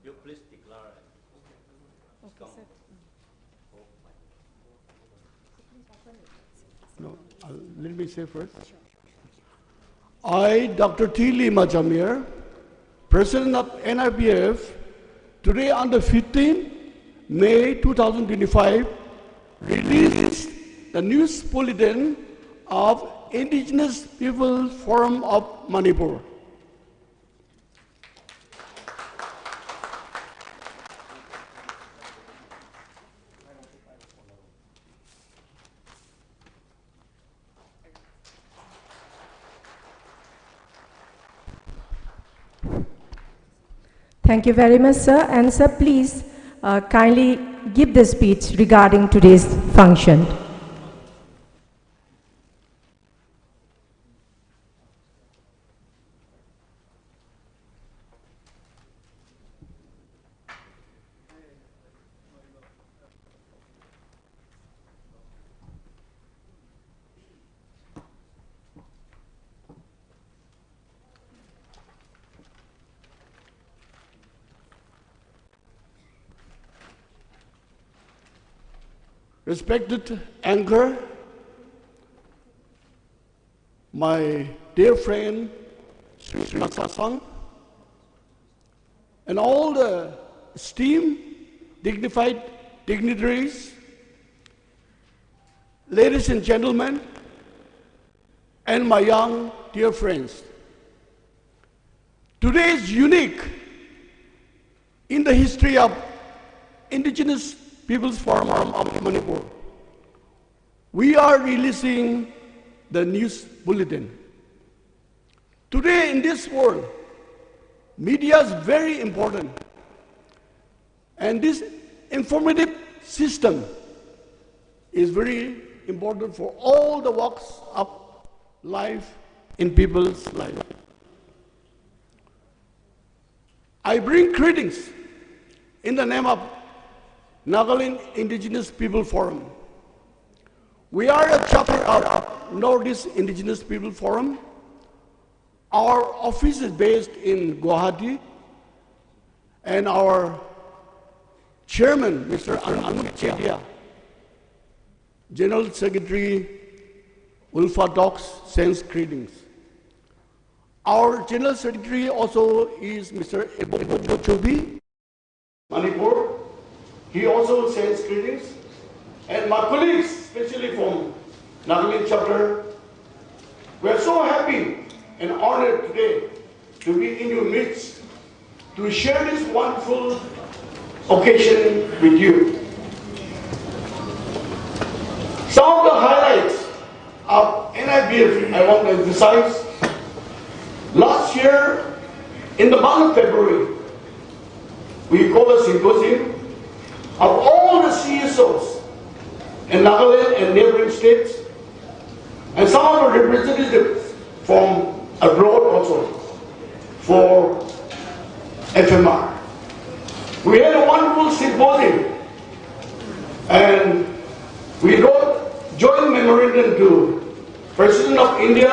You please declare.
No, let me say first. I, Dr. T. Lima Jamir, President of NIPF, today on the 15th May 2025, released the news bulletin of Indigenous People Forum of Manipur.
Thank you very much, sir. And sir, please kindly give the speech regarding today's function.
Respected anchor, my dear friend Sri Sasang, and all the esteemed, dignified dignitaries, ladies and gentlemen, and my young dear friends. Today is unique in the history of Indigenous Peoples Forum of Manipur. we are releasing the news bulletin. Today in this world, media is very important. And this informative system is very important for all the walks of life in people's life. I bring greetings in the name of Nagaland Indigenous People Forum. We are a chapter of Northeast Indigenous People Forum. Our office is based in Guwahati, and our chairman, Mr. Anu Chedia, General Secretary Ulfa Docs, sends greetings. Our General Secretary also is Mr. Ebojo Chobi, Manipur. He also sends greetings. And my colleagues, especially from Nagaland chapter, we are so happy and honored today to be in your midst to share this wonderful occasion with you. Some of the highlights of NIPF I want to emphasize. Last year, in the month of February, we called a symposium of all the CSOs in Nagaland and neighboring states, and some of the representatives from abroad also for FMR. We had a wonderful symposium, and we wrote joint memorandum to President of India,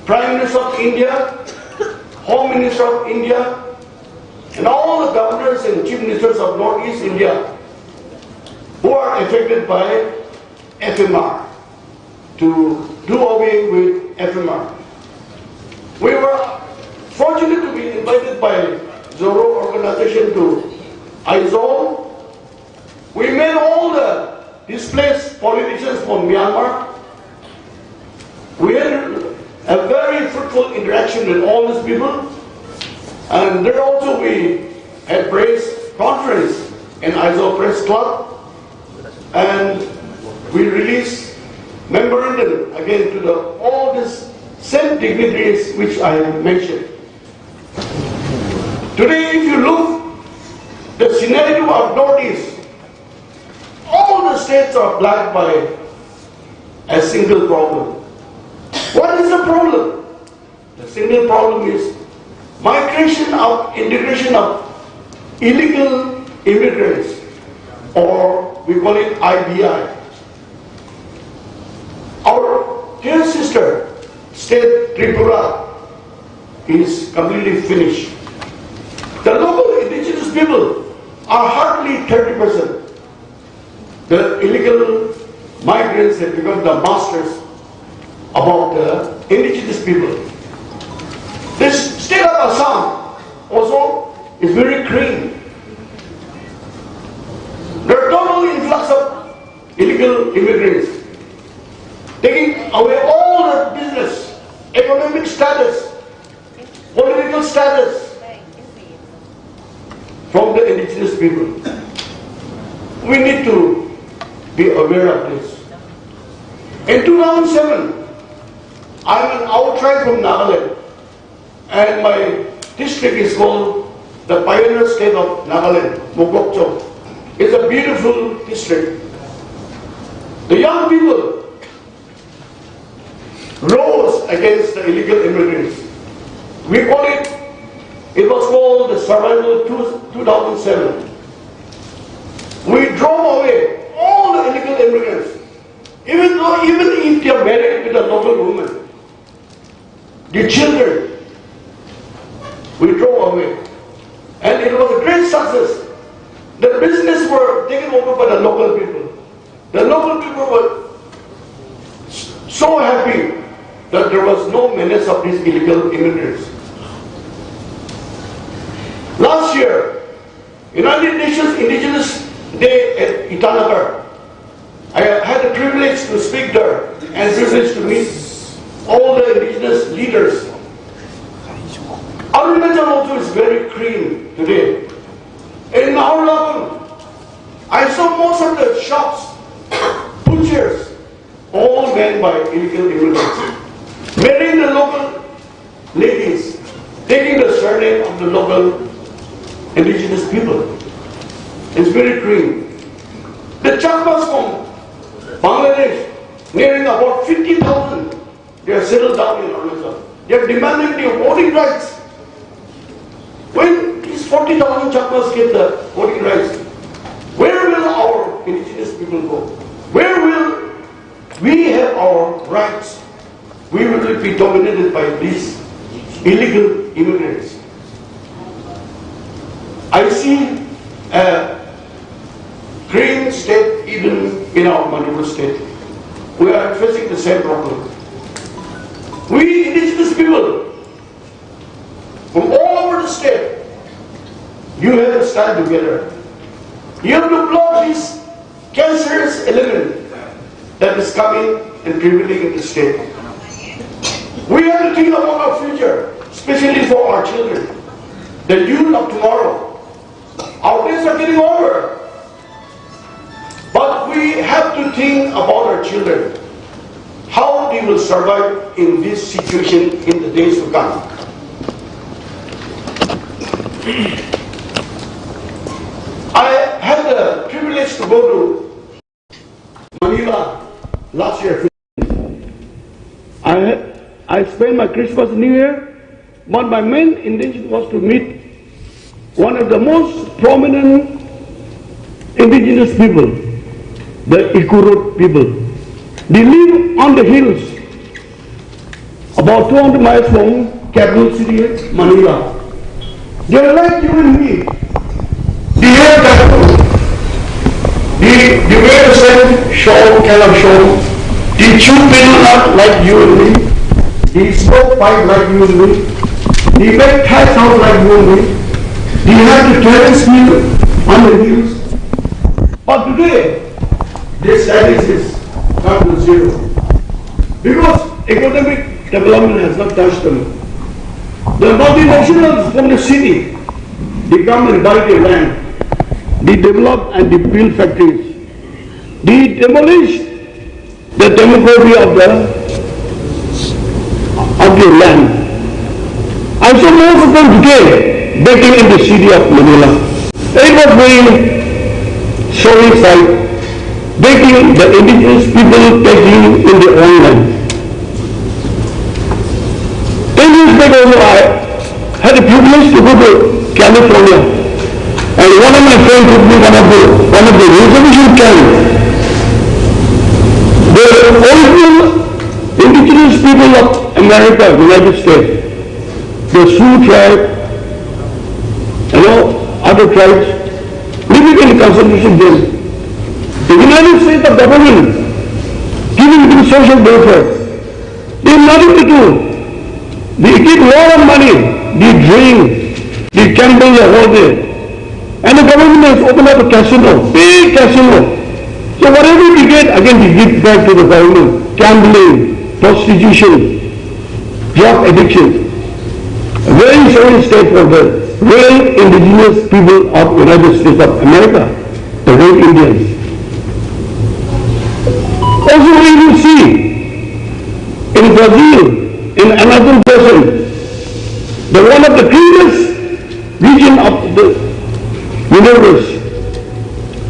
Prime Minister of India, Home Minister of India, and all the governors and chief ministers of Northeast India who are affected by FMR to do away with FMR. We were fortunate to be invited by Zoro organization to Aizawl. We met all the displaced politicians from Myanmar. We had a very fruitful interaction with all these people. And there also we had press conference in Aizawl Press Club. And we released memorandum again to all these same dignitaries which I have mentioned. Today, if you look the scenario of Northeast, all the states are plagued by a single problem. What is the problem? The single problem is migration of integration of illegal immigrants, or we call it IBI. Our dear sister, state Tripura, is completely finished. The local indigenous people are hardly 30%. The illegal migrants have become the masters about the indigenous people. This state of Assam also is very clean. There are total influx of illegal immigrants, taking away all the business, economic status, political status from the indigenous people. We need to be aware of this. In 2007, I'm an outsider from Nagaland, and my district is called the Pioneer State of Nagaland, Mokokchung. It's a beautiful district. The young people rose against the illegal immigrants. We call it was called the Survival 2007. We drove away all the illegal immigrants, even if they are married with a local woman. The children, we drove away. And it was a great success. The business were taken over by the local people. The local people were so happy that there was no menace of these illegal immigrants. Last year, United Nations Indigenous Day at Itanagar, I had the privilege to speak there and privilege to meet all the indigenous leaders. Arunachal also is very clean today. In Naurlagun, I saw most of the shops, butchers, the local indigenous people. It's very green. The Chakmas from Bangladesh, nearing about 50,000, they are settled down in Arunachal. They are demanding their voting rights. When these 40,000 Chakmas get the voting rights, where will our indigenous people go? Where will we have our rights? We will be dominated by these illegal immigrants. I see a green state even in our Manipur state. We are facing the same problem. We indigenous people from all over the state, you have to stand together. You have to block this cancerous element that is coming and prevailing in the state. We have to think about our future, especially for our children, the youth of tomorrow. Our days are getting over. But we have to think about our children, how they will survive in this situation in the days to come. I had the privilege to go to Manila last year. I spent my Christmas and New Year, but my main intention was to meet one of the most prominent indigenous people, the Ikurut people. They live on the hills, about 200 miles from capital city, Manila. They are like you and me. They have that. They wear the same shawl, kind of shawl. They chew peanut like you and me. They smoke pipe like you and me. They make cat sound like you and me. They have the terrace view on the hills. But today, their status is come to zero. Because economic development has not touched them. The multinationals from the city, they come and buy their land. They develop and they build factories. They demolish the demography of the land. I saw most of them today baking in the city of Manila. It was very sorry sight, baking the indigenous people taking in their own land. 10 years back also I had the privilege to go to California. And one of my friends took me one of the reservation camps. The original indigenous people of America, United States, the Sioux tribe, other tribes, living in concentration camps. The United States of government giving them social welfare. They have nothing to do. They give a lot of money. They drink. They gamble the whole day. And the government has opened up a casino, big casino. So whatever we get, again we give back to the government. Gambling, prostitution, drug addiction. A very sorry state for the real indigenous people of United States of America, the real Indians. Also we will see in Brazil, in another person, the one of the cleanest region of the universe,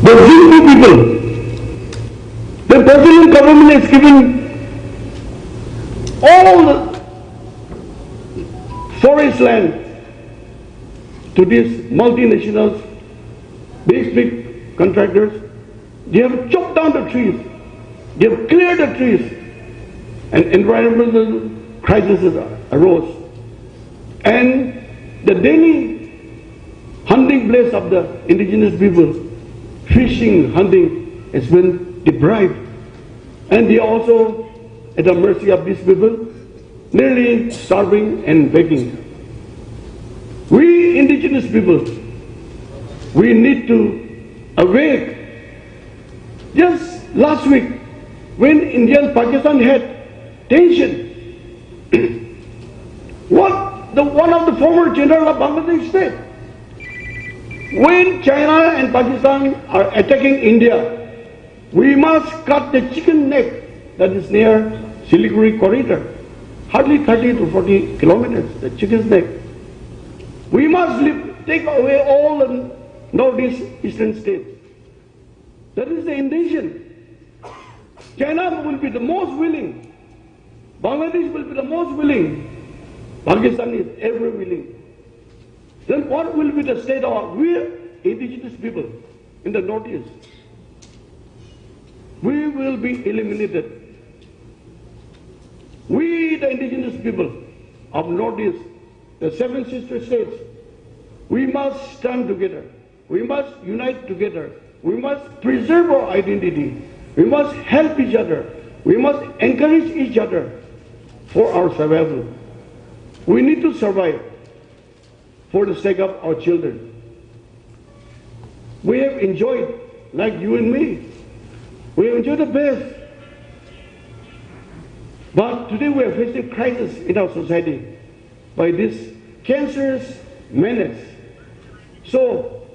the Zingu people. The Brazilian government is giving all the forest land to these multinationals, big contractors. They have chopped down the trees. They have cleared the trees. And environmental crises arose. And the daily hunting place of the indigenous people, fishing, hunting, has been deprived. And they are also at the mercy of these people, nearly starving and begging. We indigenous people, we need to awake. Just last week, when India and Pakistan had tension, one of the former general of Bangladesh said, when China and Pakistan are attacking India, we must cut the chicken neck that is near Siliguri corridor, hardly 30 to 40 kilometers, the chicken's neck. We must take away all the northeast eastern states. That is the intention. China will be the most willing. Bangladesh will be the most willing. Pakistan is ever willing. Then what will be the state of we indigenous people in the northeast? We will be eliminated. We, the indigenous people of northeast, the seven sister states, we must stand together. We must unite together. We must preserve our identity. We must help each other. We must encourage each other for our survival. We need to survive for the sake of our children. We have enjoyed, like you and me, we have enjoyed the best. But today we are facing a crisis in our society by this cancerous menace. So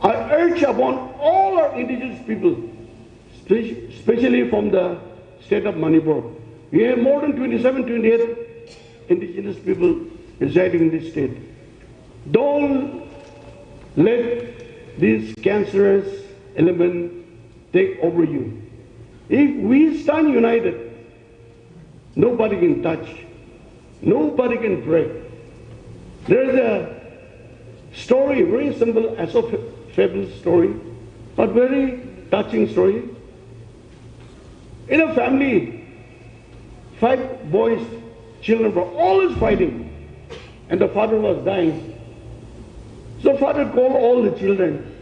I urge upon all our indigenous people, especially from the state of Manipur. We have more than 27, 28 indigenous people residing in this state. Don't let this cancerous element take over you. If we stand united, nobody can touch, nobody can break. There is a story, very simple, as a fabulous story, but very touching story. In a family, 5 boys, children were always fighting, and the father was dying. So father called all the children,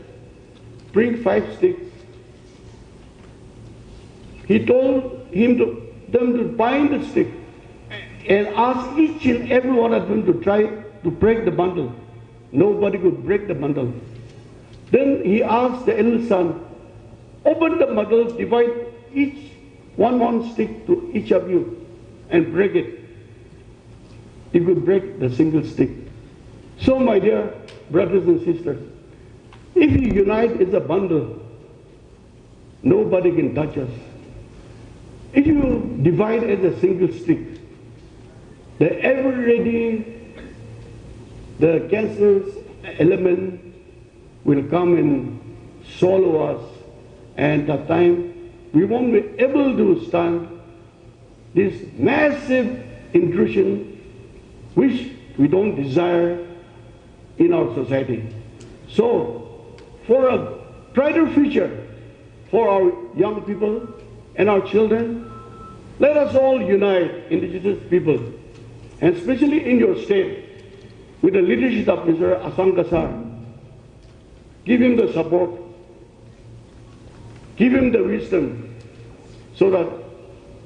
bring 5 sticks. He told them to bind the stick and ask each and every one of them to try to break the bundle. Nobody could break the bundle. Then he asked the eldest son, open the bundle, divide each one stick to each of you and break it. He could break the single stick. So my dear brothers and sisters, if you unite as a bundle, nobody can touch us. If you divide as a single stick, the ever ready, the cancerous element will come and swallow us, and at time we won't be able to stand this massive intrusion which we don't desire in our society. So, for a brighter future for our young people and our children, let us all unite, indigenous people, and especially in your state, with the leadership of Mr. Asang Kasar. Give him the support, give him the wisdom, so that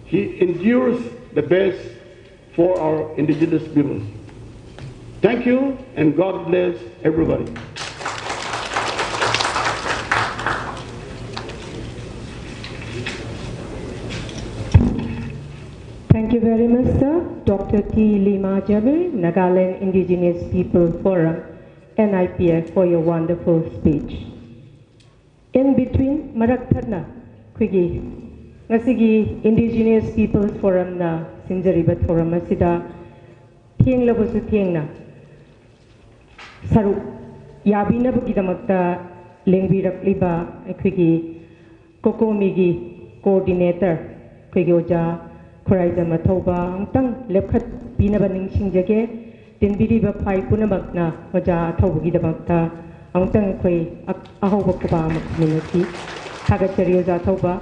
he endures the best for our indigenous people. Thank you, and God bless everybody.
Thank you very much, sir. Dr. T. Lima Jabir, Nagaland Indigenous People Forum, NIPF, for your wonderful speech. In between, Marak Thadna, Kwigi, Ngasigi Indigenous Peoples Forum na Sinjaribat Forum Asida, Tieng Labusu Tieng na, Saru, Yabina Bukidamakta, Lengbirak Liba, Kwigi, Kokomigi, Coordinator, Kwigi Oja, Kuraiza Matoba, Angtang, Lepkat, Binabaning Singjage, Tinbiriba Pai Punamakna, Oja, Tobugi the Makta, Angtang Kwe, Ahobakaba community, Tagacherioza Toba,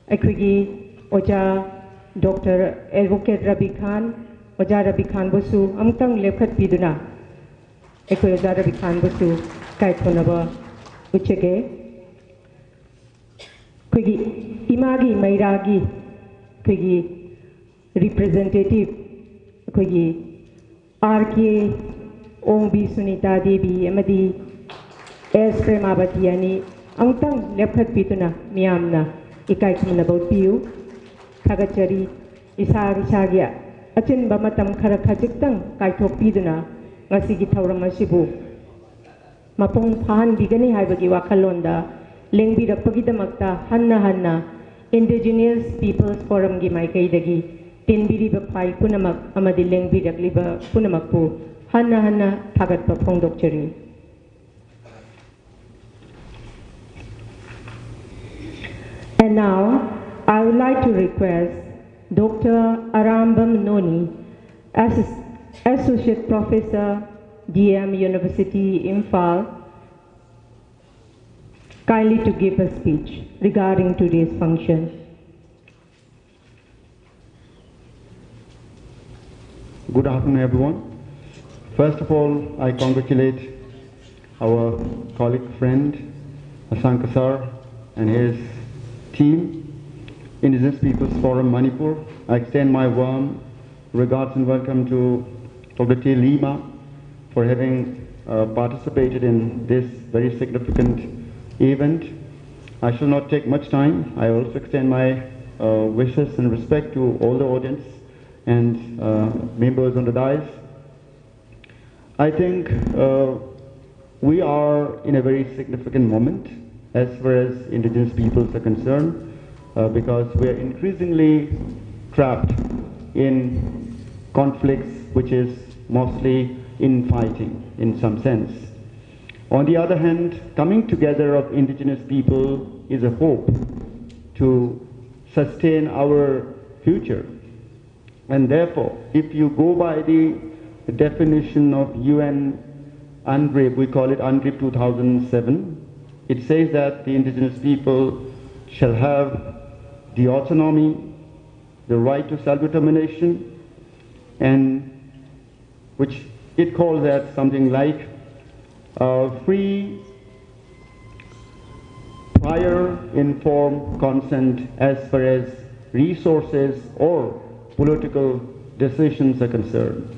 Equigi, Oja, Dr. Advocate Rabi Khan, Oja Rabi Khan Bosu, Angtang Lepkat Biduna, Equioza Rabi Khan Bosu, Kaitonaba, Uchege, Quigi, Imagi, Mairagi, Quigi, representative, Quigi, RK, Ombi Sunita Devi, Amadi, S. Premabatiani, Angtang, Lepkat Pituna, Miamna, Ikaitum about you, Kagachari, Isari Shagia, Achin Bamatam Karakajitang, Kaito Piduna, Masigi Tauramasibu, Mapong Pan Bigani Haibagi Wakalonda, Lengbi Rapagidamakta, Hanna, Indigenous Peoples Forum Gimai Kaidagi, Tinbiri Bapai Punamak, Amadi Lengbi Ragliba Punamakpu, Hanna Hanna Thagatpa Phongdokjari. And now, I would like to request Dr. Arambam Noni, Associate Professor, DM University, Imphal, kindly to give a speech regarding today's function.
Good afternoon, everyone. First of all, I congratulate our colleague friend, Asanka sir, and his team, Indigenous Peoples Forum Manipur. I extend my warm regards and welcome to Dr. T. Lima for having participated in this very significant event. I shall not take much time. I also extend my wishes and respect to all the audience and members on the dais. I think we are in a very significant moment as far as indigenous peoples are concerned, because we are increasingly trapped in conflicts which is mostly infighting in some sense. On the other hand, coming together of indigenous people is a hope to sustain our future. And therefore, if you go by the definition of UN UNDRIP, we call it UNDRIP 2007, it says that the indigenous people shall have the autonomy, the right to self-determination, and which it calls that something like free, prior informed consent as far as resources or political decisions are concerned.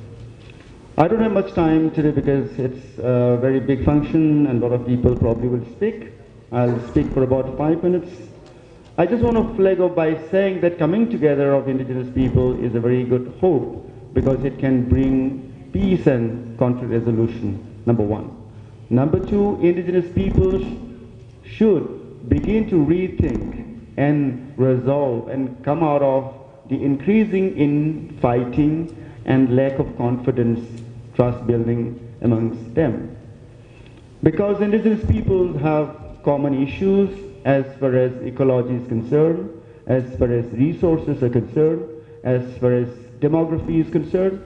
I don't have much time today because it's a very big function and a lot of people probably will speak. I'll speak for about 5 minutes. I just want to flag off by saying that coming together of indigenous people is a very good hope because it can bring peace and conflict resolution, number one. Number two, indigenous peoples should begin to rethink and resolve and come out of the increasing infighting and lack of confidence, trust building amongst them. Because indigenous peoples have common issues as far as ecology is concerned, as far as resources are concerned, as far as demography is concerned,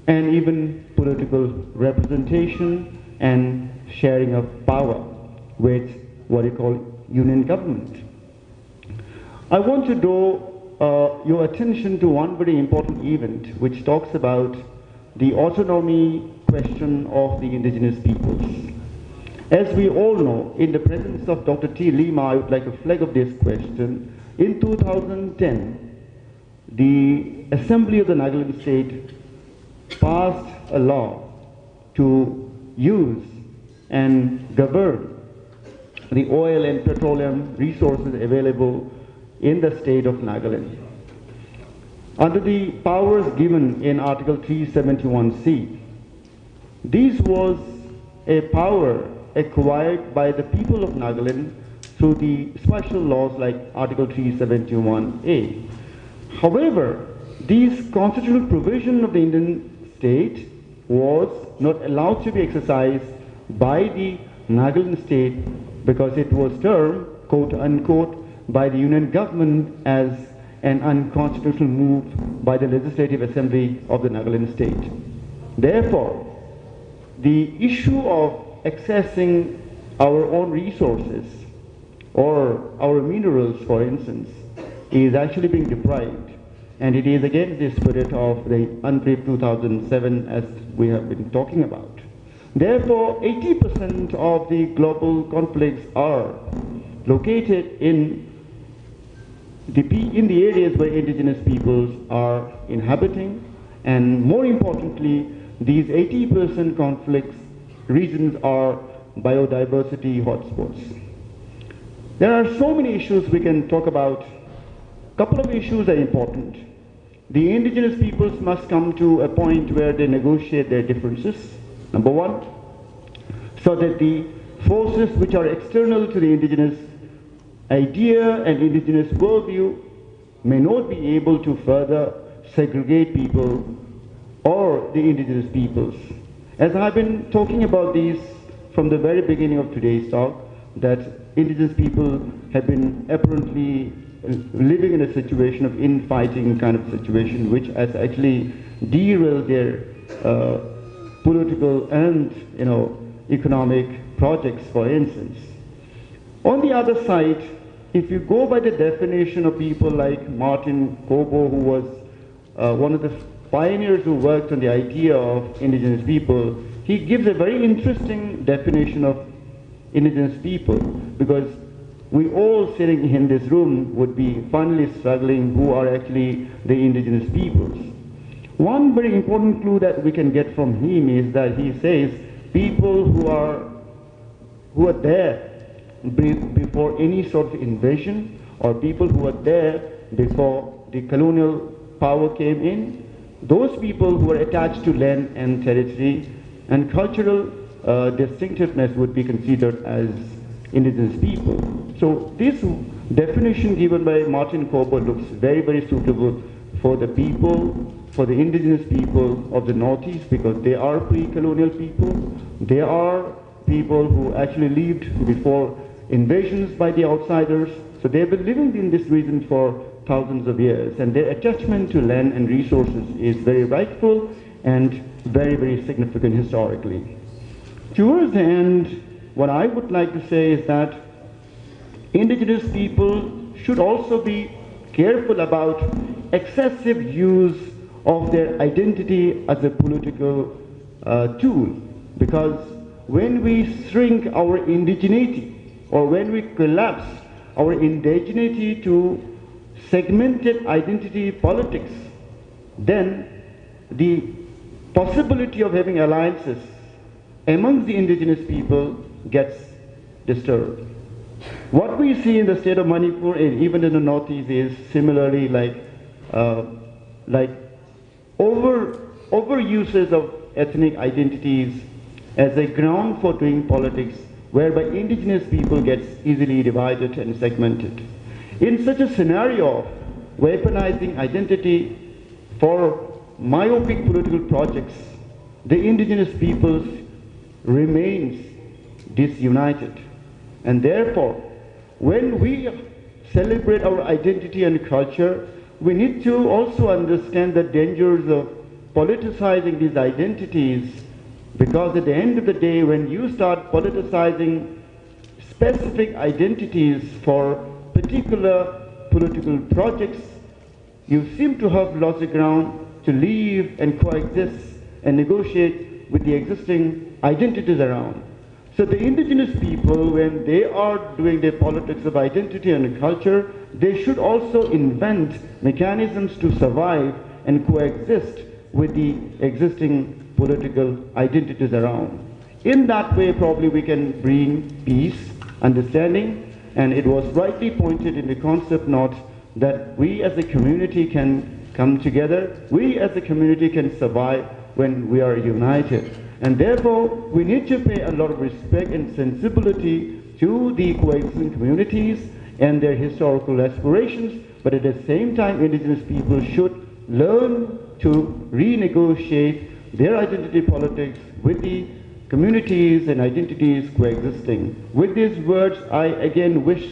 and even political representation and sharing of power with what you call union government. I want to draw your attention to one very important event which talks about the autonomy question of the indigenous peoples. As we all know, in the presence of Dr. T. Lima, I would like to flag up this question. In 2010, the Assembly of the Nagaland State passed a law to use and govern the oil and petroleum resources available in the state of Nagaland. Under the powers given in Article 371C, this was a power acquired by the people of Nagaland through the special laws like Article 371A. However, this constitutional provision of the Indian state was not allowed to be exercised by the Nagaland state because it was termed, quote unquote, by the union government as an unconstitutional move by the Legislative Assembly of the Nagaland state. Therefore, the issue of accessing our own resources or our minerals, for instance, is actually being deprived, and it is against the spirit of the UNDRIP 2007 as we have been talking about. Therefore, 80% of the global conflicts are located in the areas where indigenous peoples are inhabiting, and more importantly, these 80% conflicts regions are biodiversity hotspots. There are so many issues we can talk about. A couple of issues are important. The indigenous peoples must come to a point where they negotiate their differences, number one, so that the forces which are external to the indigenous idea and indigenous worldview may not be able to further segregate people or the indigenous peoples. As I've been talking about these from the very beginning of today's talk, that indigenous people have been apparently living in a situation of infighting kind of situation, which has actually derailed their political and economic projects, for instance. On the other side, if you go by the definition of people like Martin Kobo, who was one of the pioneers who worked on the idea of indigenous people, he gives a very interesting definition of indigenous people, because we all sitting in this room would be finally struggling who are actually the indigenous peoples. One very important clue that we can get from him is that he says people who are there before any sort of invasion, or people who were there before the colonial power came in, those people who are attached to land and territory and cultural distinctiveness would be considered as indigenous people. So this definition given by Martin Kobo looks very, very suitable for the people, for the indigenous people of the Northeast, because they are pre-colonial people. They are people who actually lived before invasions by the outsiders. So they've been living in this region for thousands of years, and their attachment to land and resources is very rightful and very, very significant historically. Towards the end, what I would like to say is that indigenous people should also be careful about excessive use of their identity as a political tool, because when we shrink our indigeneity, or when we collapse our indigeneity to segmented identity politics, then the possibility of having alliances amongst the indigenous people gets disturbed. What we see in the state of Manipur and even in the Northeast is similarly like overuses of ethnic identities as a ground for doing politics, whereby indigenous people gets easily divided and segmented. In such a scenario of weaponizing identity for myopic political projects, the indigenous peoples remains disunited. And therefore, when we celebrate our identity and culture, we need to also understand the dangers of politicizing these identities, because at the end of the day, when you start politicizing specific identities for particular political projects, you seem to have lost the ground to live and coexist and negotiate with the existing identities around. So the indigenous people, when they are doing their politics of identity and culture, they should also invent mechanisms to survive and coexist with the existing political identities around. In that way, probably we can bring peace, understanding, and it was rightly pointed in the concept note that we as a community can come together, we as a community can survive when we are united. And therefore, we need to pay a lot of respect and sensibility to the coexisting communities and their historical aspirations, but at the same time, indigenous people should learn to renegotiate their identity politics with the communities and identities coexisting. With these words, I again wish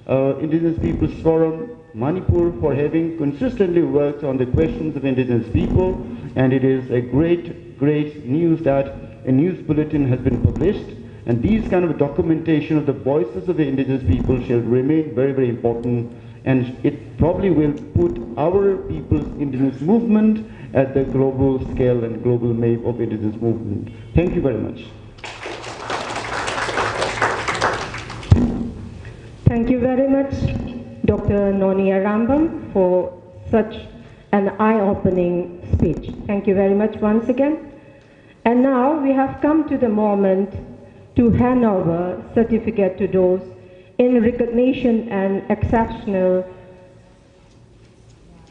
Indigenous Peoples Forum Manipur for having consistently worked on the questions of indigenous people, and it is a great news that a news bulletin has been published, and these kind of documentation of the voices of the indigenous people shall remain very, very important, and it probably will put our people's indigenous movement at the global scale and global map of indigenous movement. Thank you very much.
Thank you very much, Dr. Nonia Rambam, for such an eye-opening speech. Thank you very much once again. And now we have come to the moment to hand over certificate to those in recognition and exceptional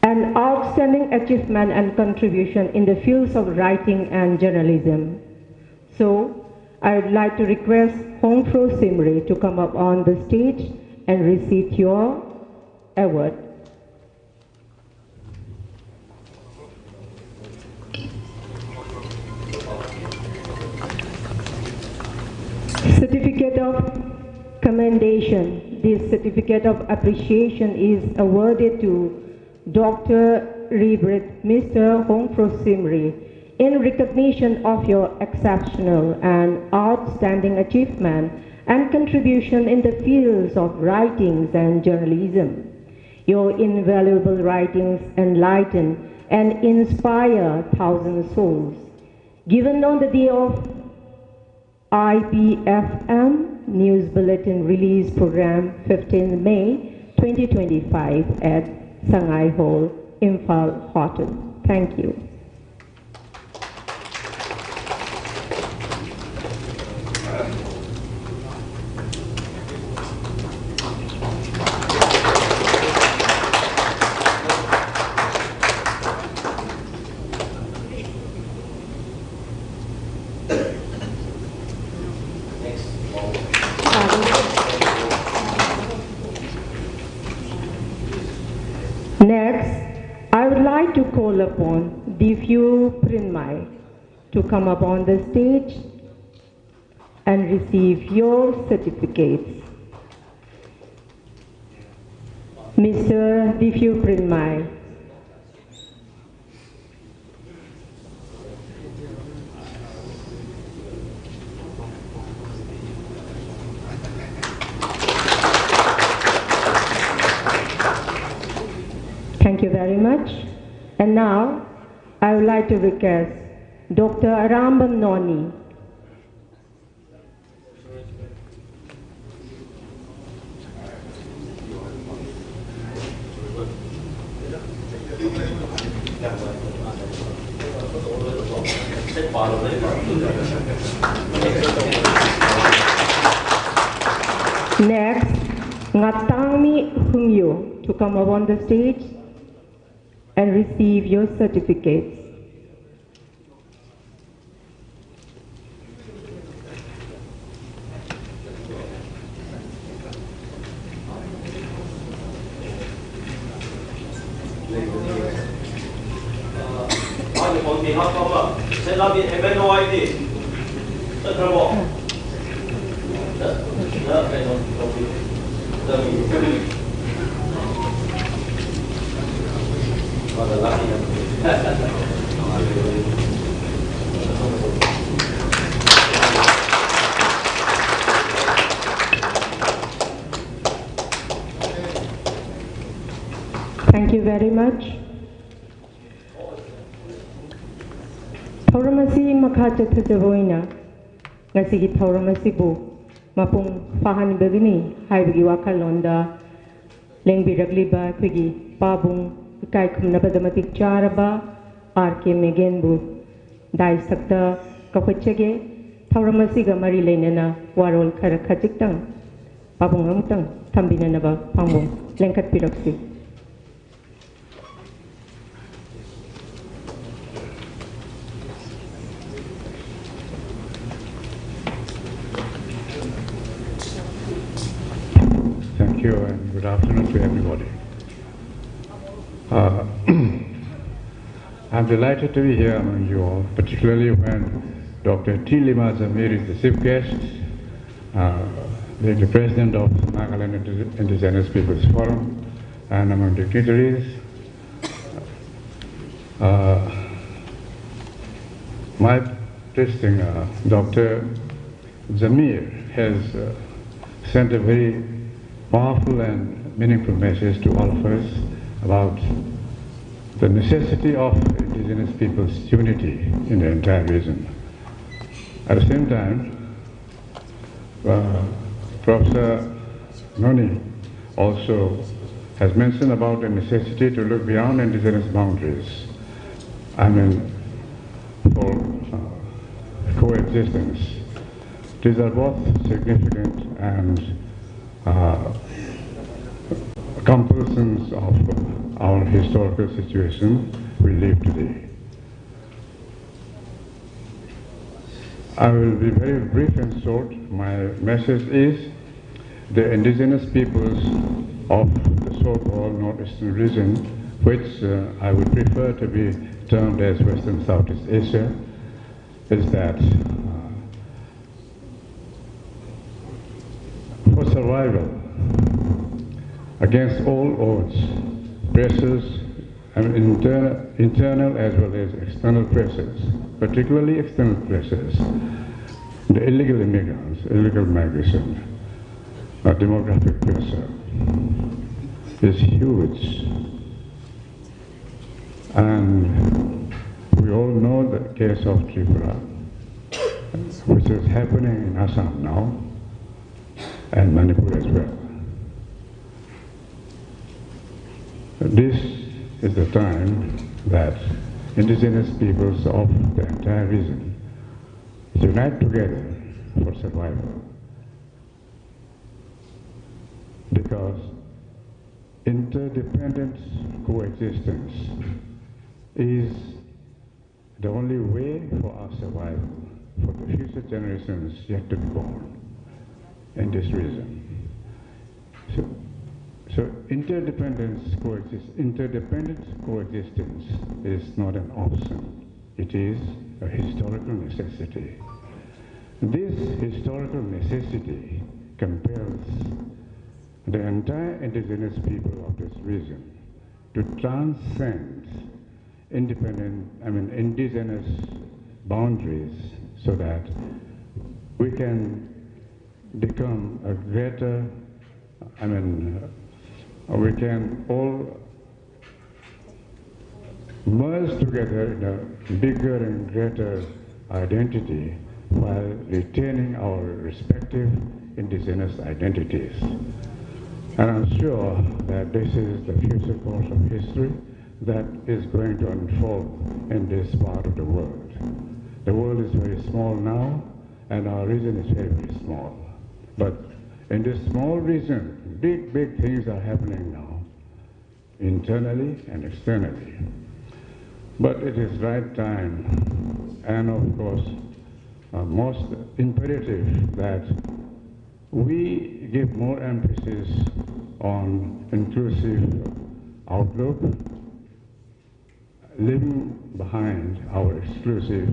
and outstanding achievement and contribution in the fields of writing and journalism. So I would like to request Hongfro Simri to come up on the stage and receive your award. Certificate of Commendation. This certificate of appreciation is awarded to Dr. Ribrit Mr. Hongfro Simri in recognition of your exceptional and outstanding achievement and contribution in the fields of writings and journalism. Your invaluable writings enlighten and inspire thousand souls. Given on the day of IPFM News Bulletin Release Program 15 May 2025 at Sangai Hall, Imphal Hotel. Thank you. Next, I would like to call upon Divyu Prinmai to come up on the stage and receive your certificates. Mr. Divyu Prinmai. Thank you very much. And now, I would like to request Dr. Arambam Noni. Next, Ngatangmi Humyo to come up on the stage and receive your certificates.
On behalf of Selabi MNOID,
Thank you very much. Thauramasi makhacha thajavoina ngasigi thauramasi bu mapung fahan begini haibagi wakalonda lengbiragliba khigi pabung kai khumnabadamatik charaba RK Megenbu dai sakta kakhachege thauramasi ga mari leinana warol khara khajiktang pabung amtang thambinanaba pangmung lengkat piraksi.
Thank you and good afternoon to everybody. I'm delighted to be here among you all, particularly when Dr. T. Lima Zamir is the chief guest, the president of Nagaland Indigenous Peoples Forum, and among dignitaries. My testing, Dr. Zamir has sent a very powerful and meaningful message to all of us about the necessity of indigenous people's unity in the entire region. At the same time, Professor Noni also has mentioned about the necessity to look beyond indigenous boundaries. I mean, for coexistence. These are both significant and compulsions of our historical situation we live today. I will be very brief and short. My message is the indigenous peoples of the so-called northeastern region, which I would prefer to be termed as Western Southeast Asia, is that survival against all odds, pressures, and internal as well as external pressures, particularly external pressures, the illegal immigrants, illegal migration, demographic pressure is huge. And we all know the case of Tripura, which is happening in Assam now, and Manipur as well. This is the time that indigenous peoples of the entire region unite together for survival. Because interdependent coexistence is the only way for our survival, for the future generations yet to be born in this region. So interdependent coexistence is not an option. It is a historical necessity. This historical necessity compels the entire indigenous people of this region to transcend indigenous boundaries so that we can become a greater, we can all merge together in a bigger and greater identity while retaining our respective indigenous identities. And I'm sure that this is the future course of history that is going to unfold in this part of the world. The world is very small now, and our region is very, very small. But in this small region, big things are happening now, internally and externally. But it is right time, and of course, most imperative that we give more emphasis on inclusive outlook, leaving behind our exclusive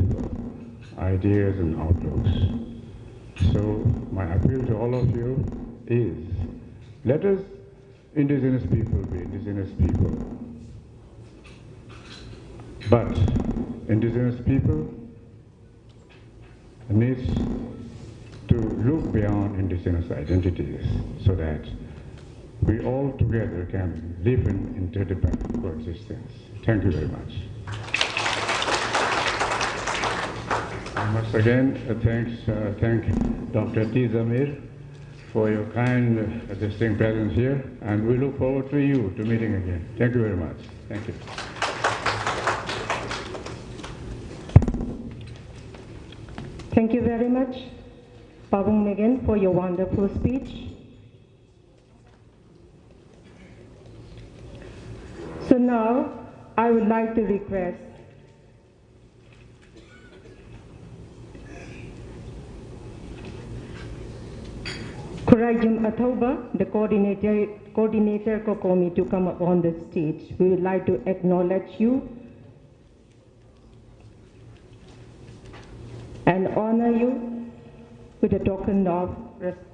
ideas and outlooks. So my appeal to all of you is, let us indigenous people be indigenous people. But indigenous people needs to look beyond indigenous identities so that we all together can live in interdependent coexistence. Thank you very much. Once again, thank Dr. T. Zamir for your kind, distinct presence here, and we look forward to you to meeting again. Thank you very much. Thank you.
Thank you very much, Pabung Megan, for your wonderful speech. So now, I would like to request Kurajum Athoba, the coordinator Kokomi, to come up on the stage. We would like to acknowledge you and honor you with a token of respect.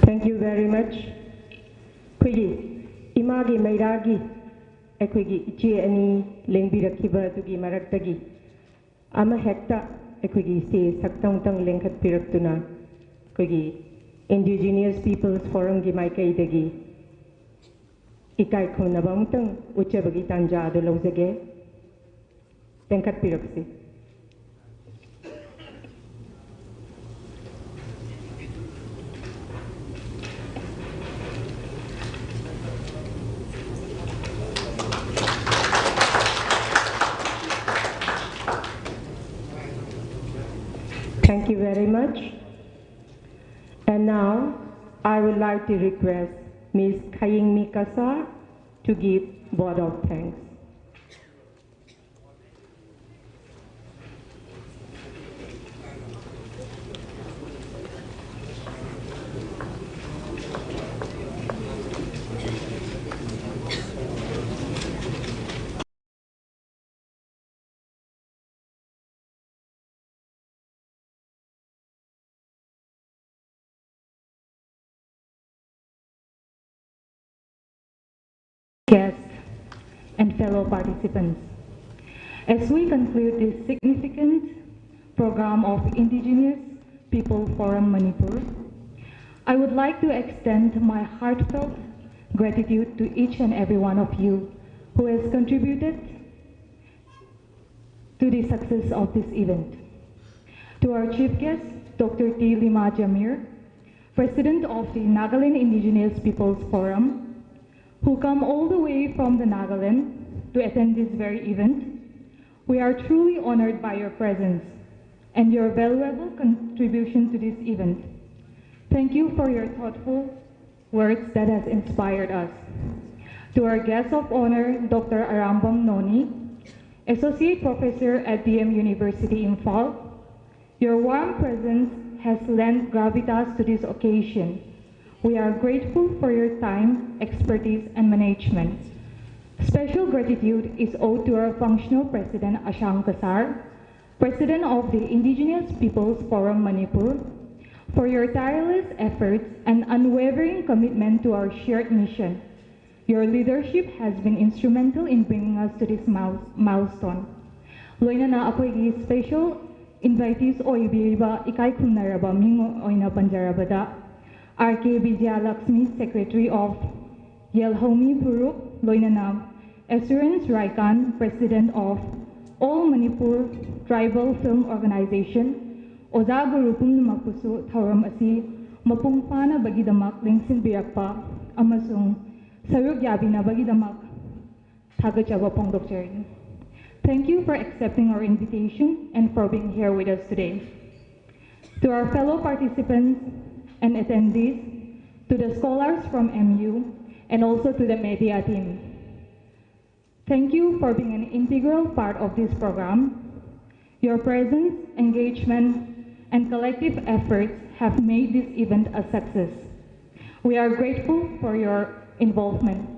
Thank you very much. Kuyi imagi mairagi ekwigi ichi ani lengbirakhiba tugi maraktagi ama hekta ekwigi se saktang tang lengkhat piraktuna kugi Indigenous Peoples Forum gi maikaidagi ikai khonabang tang uchabagi tanja adu lawjage lengkhat piraksi. Thank you very much. And now, I would like to request Ms. Kaying Mikasa to give word of thanks.
guests, and fellow participants. As we conclude this significant program of Indigenous People Forum Manipur, I would like to extend my heartfelt gratitude to each and every one of you who has contributed to the success of this event. To our chief guest, Dr. T. Lima Jamir, President of the Nagaland Indigenous Peoples Forum, who come all the way from the Nagaland to attend this very event. We are truly honored by your presence and your valuable contribution to this event. Thank you for your thoughtful words that has inspired us. To our guest of honor, Dr. Arambang Noni, Associate Professor at DM University Imphal, your warm presence has lent gravitas to this occasion. We are grateful for your time, expertise, and management. Special gratitude is owed to our functional President Ashang Kasar, President of the Indigenous Peoples Forum Manipur, for your tireless efforts and unwavering commitment to our shared mission. Your leadership has been instrumental in bringing us to this milestone. Loina na ako'y special invitees oibiriba ikai khumnaraba mingo oina panjarabada RK Vijaya Lakshmi, Secretary of Yelhomi Puruk, Loina na Assurance Raikan, President of All Manipur Tribal Film Organization, Oza Gurupum Mapusu Tauram Asi, Mapung Pana Bagidamak Lingsin Birakpa, Amasung, Saruk Yabina Bagidamak, Tagachaba Pongdokchari. Thank you for accepting our invitation and for being here with us today. To our fellow participants and attendees, to the scholars from MU, and also to the media team. Thank you for being an integral part of this program. Your presence, engagement, and collective efforts have made this event a success. We are grateful for your involvement.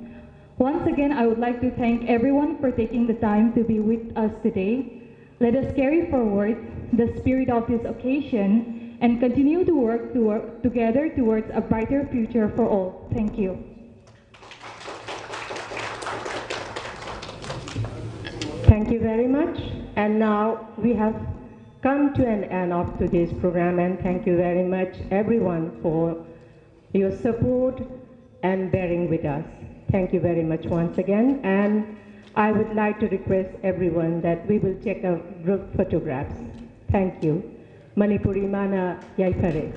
Once again, I would like to thank everyone for taking the time to be with us today. Let us carry forward the spirit of this occasion and continue to work together towards a brighter future for all. Thank you.
Thank you very much. And now we have come to an end of today's program, and thank you very much everyone for your support and bearing with us. Thank you very much once again, and I would like to request everyone that we will take a group photographs. Thank you. Manipuri mana yaipare.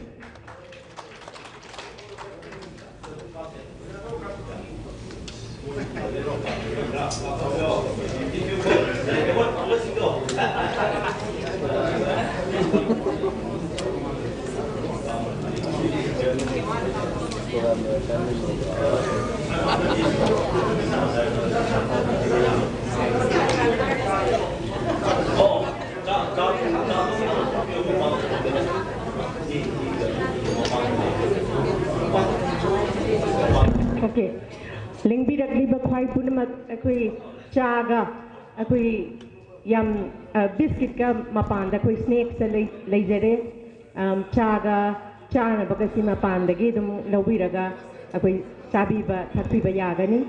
Okay. Lingbi dak liba khwai punamak akui chaga akui yam biscuit ka mapan da koi snacks leijere chaga chana bakasi mapan dagi dum lawiraga akui sabiba thakpiba yagani